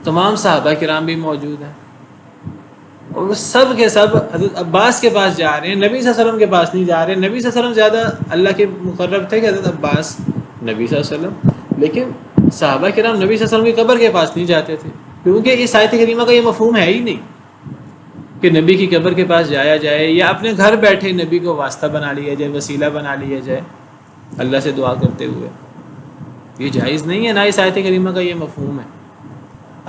تمام صحابہ کرام بھی موجود ہیں، اور وہ سب کے سب حضرت عباس کے پاس جا رہے ہیں، نبی صلی اللہ علیہ وسلم کے پاس نہیں جا رہے۔ نبی صلی اللہ علیہ وسلم زیادہ اللہ کے مقرب تھے کہ حضرت عباس نبی صلی اللہ علیہ وسلم، لیکن صحابہ کرام نبی صلی اللہ علیہ وسلم کی قبر کے پاس نہیں جاتے تھے، کیونکہ اس آیت کریمہ کا یہ مفہوم ہے ہی نہیں کہ نبی کی قبر کے پاس جایا جائے، یا اپنے گھر بیٹھے نبی کو واسطہ بنا لیا جائے، وسیلہ بنا لیا جائے اللہ سے دعا کرتے ہوئے۔ یہ جائز نہیں ہے، نہ اس آیت کریمہ کا یہ مفہوم ہے۔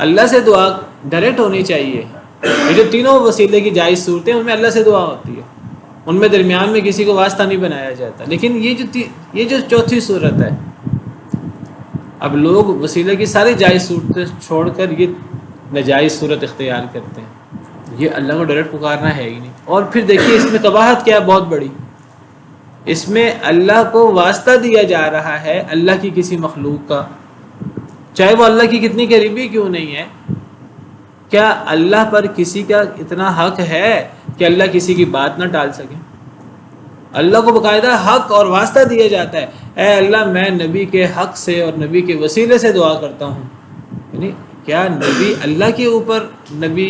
اللہ سے دعا ڈائریکٹ ہونی چاہیے۔ یہ جو تینوں وسیلے کی جائز صورتیں، ان میں اللہ سے دعا ہوتی ہے، ان میں درمیان میں کسی کو واسطہ نہیں بنایا جاتا۔ لیکن یہ جو چوتھی صورت ہے، اب لوگ وسیلے کی ساری جائز صورتیں چھوڑ کر یہ ناجائز صورت اختیار کرتے ہیں۔ یہ اللہ کو ڈائریکٹ پکارنا ہے ہی نہیں۔ اور پھر دیکھیے اس میں قباحت کیا بہت بڑی، اس میں اللہ کو واسطہ دیا جا رہا ہے اللہ کی کسی مخلوق کا، چاہے وہ اللہ کی کتنی قریبی کیوں نہیں ہے۔ کیا اللہ پر کسی کا اتنا حق ہے کہ اللہ کسی کی بات نہ ٹال سکے؟ اللہ کو باقاعدہ حق اور واسطہ دیا جاتا ہے، اے اللہ میں نبی کے حق سے اور نبی کے وسیلے سے دعا کرتا ہوں۔ یعنی کیا نبی اللہ کے اوپر نبی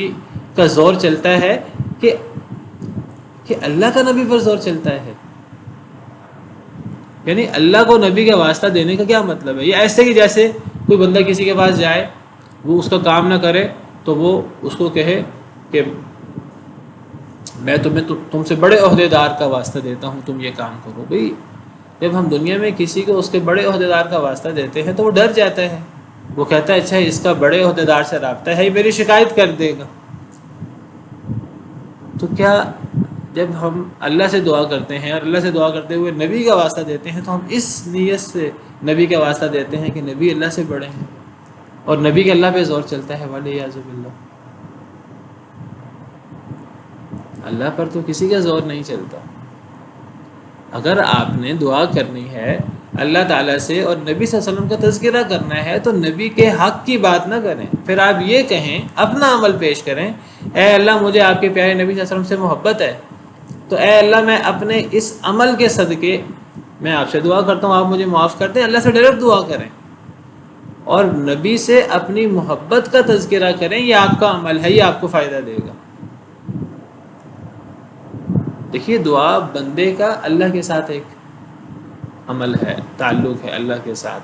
کا زور چلتا ہے کہ اللہ کا نبی پر زور چلتا ہے؟ یعنی اللہ کو نبی کا واسطہ دینے کا کیا مطلب ہے؟ یہ ایسے کہ جیسے کوئی بندہ کسی کے پاس جائے، وہ اس کا کام نہ کرے تو وہ اس کو کہے کہ میں تم سے بڑے عہدے دار کا واسطہ دیتا ہوں، تم یہ کام کرو۔ بھئی جب ہم دنیا میں کسی کو اس کے بڑے عہدے دار کا واسطہ دیتے ہیں تو وہ ڈر جاتا ہے، وہ کہتا ہے اچھا اس کا بڑے عہدے دار سے رابطہ ہے، یہ میری شکایت کر دے گا۔ تو کیا جب ہم اللہ سے دعا کرتے ہیں اور اللہ سے دعا کرتے ہوئے نبی کا واسطہ دیتے ہیں تو ہم اس نیت سے نبی کا واسطہ دیتے ہیں کہ نبی اللہ سے بڑے ہیں اور نبی کے اللہ پہ زور چلتا ہے؟ ولیعذ باللہ، اللہ پر تو کسی کا زور نہیں چلتا۔ اگر آپ نے دعا کرنی ہے اللہ تعالیٰ سے اور نبی صلی اللہ علیہ وسلم کا تذکرہ کرنا ہے تو نبی کے حق کی بات نہ کریں، پھر آپ یہ کہیں، اپنا عمل پیش کریں، اے اللہ مجھے آپ کے پیارے نبی صلی اللہ علیہ وسلم سے محبت ہے، تو اے اللہ میں اپنے اس عمل کے صدقے میں آپ سے دعا کرتا ہوں، آپ مجھے معاف کر دیں۔ اللہ سے ڈائریکٹ دعا کریں اور نبی سے اپنی محبت کا تذکرہ کریں، یہ آپ کا عمل ہے، یہ آپ کو فائدہ دے گا۔ دیکھیے دعا بندے کا اللہ کے ساتھ ایک عمل ہے، تعلق ہے اللہ کے ساتھ۔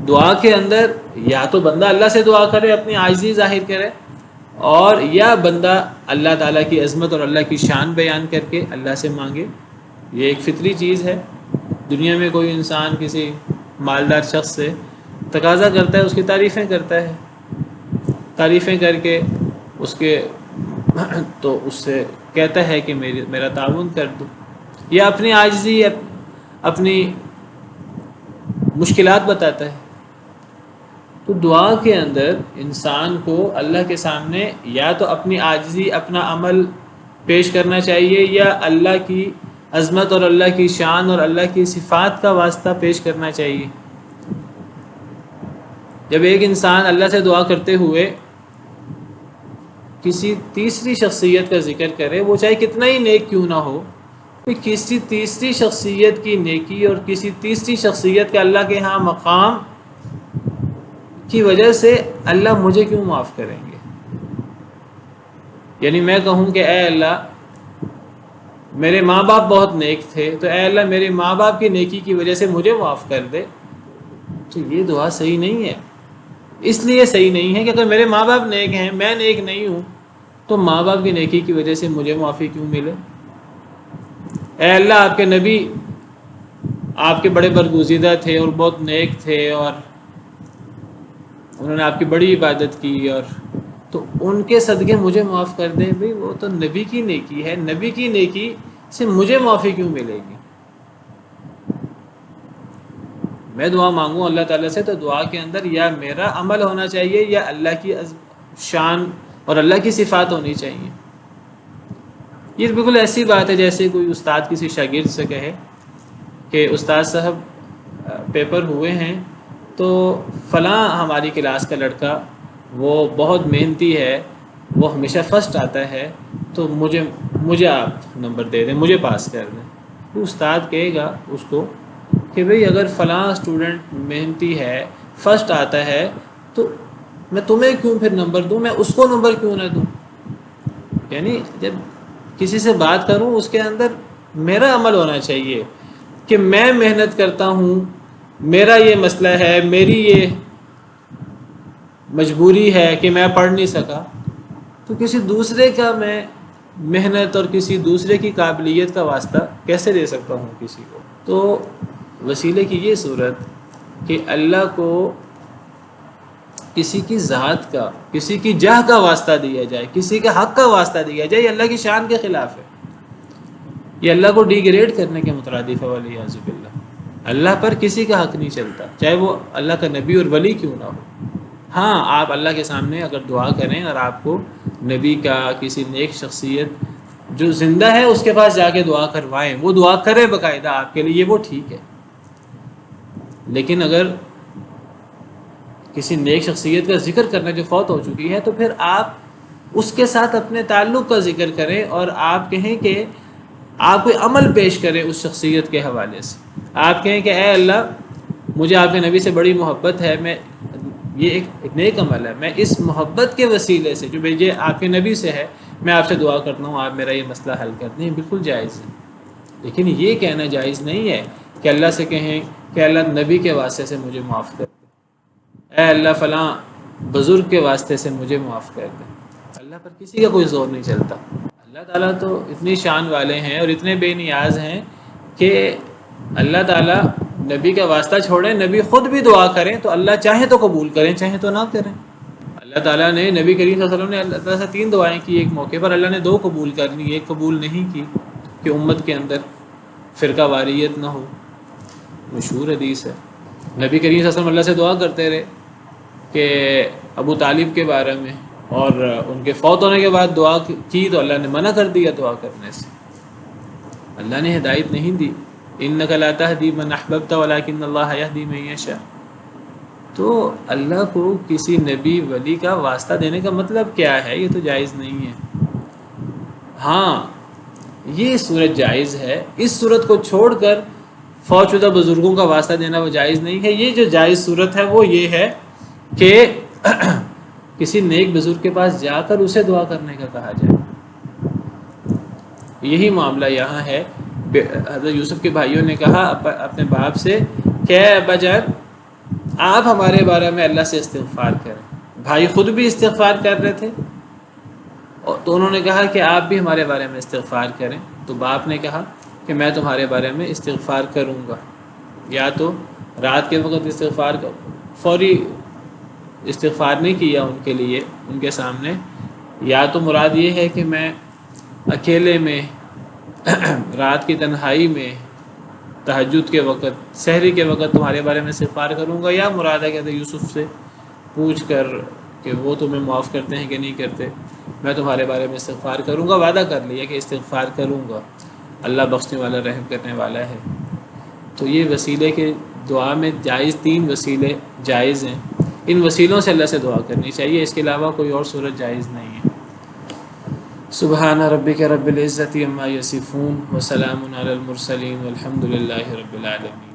دعا کے اندر یا تو بندہ اللہ سے دعا کرے، اپنی عاجزی ظاہر کرے، اور یا بندہ اللہ تعالیٰ کی عظمت اور اللہ کی شان بیان کر کے اللہ سے مانگے۔ یہ ایک فطری چیز ہے۔ دنیا میں کوئی انسان کسی مالدار شخص سے تقاضا کرتا ہے، اس کی تعریفیں کرتا ہے، تعریفیں کر کے اس کے تو اس سے کہتا ہے کہ میرا تعاون کر دو، یا اپنی عاجزی، اپنی مشکلات بتاتا ہے۔ تو دعا کے اندر انسان کو اللہ کے سامنے یا تو اپنی عاجزی، اپنا عمل پیش کرنا چاہیے، یا اللہ کی عظمت اور اللہ کی شان اور اللہ کی صفات کا واسطہ پیش کرنا چاہیے۔ جب ایک انسان اللہ سے دعا کرتے ہوئے کسی تیسری شخصیت کا ذکر کرے، وہ چاہے کتنا ہی نیک کیوں نہ ہو، کہ کسی تیسری شخصیت کی نیکی اور کسی تیسری شخصیت کا اللہ کے ہاں مقام کی وجہ سے اللہ مجھے کیوں معاف کریں گے؟ یعنی میں کہوں کہ اے اللہ میرے ماں باپ بہت نیک تھے، تو اے اللہ میرے ماں باپ کی نیکی کی وجہ سے مجھے معاف کر دے، تو یہ دعا صحیح نہیں ہے۔ اس لیے صحیح نہیں ہے کہ اگر میرے ماں باپ نیک ہیں، میں نیک نہیں ہوں، تو ماں باپ کی نیکی کی وجہ سے مجھے معافی کیوں ملے؟ اے اللہ آپ کے نبی آپ کے بڑے برگزیدہ تھے اور بہت نیک تھے، اور انہوں نے آپ کی بڑی عبادت کی، اور تو ان کے صدقے مجھے معاف کر دیں۔ بھئی وہ تو نبی کی نیکی ہے، نبی کی نیکی سے مجھے معافی کیوں ملے گی؟ میں دعا مانگوں اللہ تعالیٰ سے تو دعا کے اندر یا میرا عمل ہونا چاہیے یا اللہ کی شان اور اللہ کی صفات ہونی چاہیے۔ یہ بالکل ایسی بات ہے جیسے کوئی استاد کسی شاگرد سے کہے کہ استاد صاحب پیپر ہوئے ہیں تو فلاں ہماری کلاس کا لڑکا وہ بہت محنتی ہے، وہ ہمیشہ فرسٹ آتا ہے، تو مجھے آپ نمبر دے دیں، مجھے پاس کر دیں۔ تو استاد کہے گا اس کو کہ بھئی اگر فلاں اسٹوڈنٹ محنتی ہے، فرسٹ آتا ہے، تو میں تمہیں کیوں پھر نمبر دوں، میں اس کو نمبر کیوں نہ دوں؟ یعنی جب کسی سے بات کروں اس کے اندر میرا عمل ہونا چاہیے کہ میں محنت کرتا ہوں، میرا یہ مسئلہ ہے، میری یہ مجبوری ہے کہ میں پڑھ نہیں سکا، تو کسی دوسرے کا میں محنت اور کسی دوسرے کی قابلیت کا واسطہ کیسے دے سکتا ہوں کسی کو؟ تو وسیلے کی یہ صورت کہ اللہ کو کسی کی ذات کا، کسی کی جاہ کا واسطہ دیا جائے، کسی کے حق کا واسطہ دیا جائے، یہ اللہ کی شان کے خلاف ہے، یہ اللہ کو ڈی گریڈ کرنے کے مترادف ہے، والعیاذ باللہ۔ اللہ پر کسی کا حق نہیں چلتا، چاہے وہ اللہ کا نبی اور ولی کیوں نہ ہو۔ ہاں آپ اللہ کے سامنے اگر دعا کریں اور آپ کو نبی کا، کسی نیک شخصیت جو زندہ ہے اس کے پاس جا کے دعا کروائیں، وہ دعا کرے باقاعدہ آپ کے لیے، وہ ٹھیک ہے۔ لیکن اگر کسی نیک شخصیت کا ذکر کرنا جو فوت ہو چکی ہے، تو پھر آپ اس کے ساتھ اپنے تعلق کا ذکر کریں اور آپ کہیں کہ آپ کوئی عمل پیش کریں اس شخصیت کے حوالے سے۔ آپ کہیں کہ اے اللہ مجھے آپ کے نبی سے بڑی محبت ہے، میں یہ ایک نیک عمل ہے، میں اس محبت کے وسیلے سے جو مجھے آپ کے نبی سے ہے، میں آپ سے دعا کرتا ہوں آپ میرا یہ مسئلہ حل کر دیں، بالکل جائز ہے۔ لیکن یہ کہنا جائز نہیں ہے کہ اللہ سے کہیں کہ اللہ نبی کے واسطے سے مجھے معاف کر دے، اے اللہ فلاں بزرگ کے واسطے سے مجھے معاف کر دے۔ اللہ پر کسی کا کوئی زور نہیں چلتا۔ اللہ تعالیٰ تو اتنی شان والے ہیں اور اتنے بے نیاز ہیں کہ اللہ تعالیٰ نبی کا واسطہ چھوڑیں، نبی خود بھی دعا کریں تو اللہ چاہے تو قبول کریں، چاہے تو نہ کریں۔ اللہ تعالیٰ نے نبی کریم صلی اللہ علیہ وسلم نے اللہ تعالیٰ سے 3 دعائیں کی ایک موقع پر، اللہ نے 2 قبول کر لی، ایک قبول نہیں کی کہ امت کے اندر فرقہ واریت نہ ہو، مشہور حدیث ہے۔ نبی کریم صلی اللہ علیہ وسلم اللہ سے دعا کرتے رہے کہ ابو طالب کے بارے میں، اور ان کے فوت ہونے کے بعد دعا کی تو اللہ نے منع کر دیا دعا کرنے سے، اللہ نے ہدایت نہیں دی، انک لا تہدی من احببت ولکن اللہ یہدی من یشاء۔ تو اللہ کو کسی نبی ولی کا واسطہ دینے کا مطلب کیا ہے؟ یہ تو جائز نہیں ہے۔ ہاں یہ صورت جائز ہے، اس صورت کو چھوڑ کر فوت شدہ بزرگوں کا واسطہ دینا وہ جائز نہیں ہے۔ یہ جو جائز صورت ہے وہ یہ ہے کہ کسی نیک بزرگ کے پاس جا کر اسے دعا کرنے کا کہا جائے۔ یہی معاملہ یہاں ہے۔ حضرت یوسف کے بھائیوں نے کہا اپنے باپ سے کہ اے ابا جان آپ ہمارے بارے میں اللہ سے استغفار کریں۔ بھائی خود بھی استغفار کر رہے تھے، تو انہوں نے کہا کہ آپ بھی ہمارے بارے میں استغفار کریں۔ تو باپ نے کہا کہ میں تمہارے بارے میں استغفار کروں گا، یا تو رات کے وقت استغفار فوری استغفار نہیں کیا ان کے لیے، ان کے سامنے، یا تو مراد یہ ہے کہ میں اکیلے میں رات کی تنہائی میں تہجد کے وقت، سحری کے وقت تمہارے بارے میں استغفار کروں گا، یا مراد ہے کہ یوسف سے پوچھ کر کہ وہ تمہیں معاف کرتے ہیں کہ نہیں کرتے، میں تمہارے بارے میں استغفار کروں گا، وعدہ کر لیا کہ استغفار کروں گا۔ اللہ بخشنے والا رحم کرنے والا ہے۔ تو یہ وسیلے کے دعا میں جائز 3 وسیلے جائز ہیں، ان وسیلوں سے اللہ سے دعا کرنی چاہیے، اس کے علاوہ کوئی اور صورت جائز نہیں ہے۔ سبحان ربک رب العزت عما یصفون وسلام علی المرسلین والحمد للہ رب العالمین۔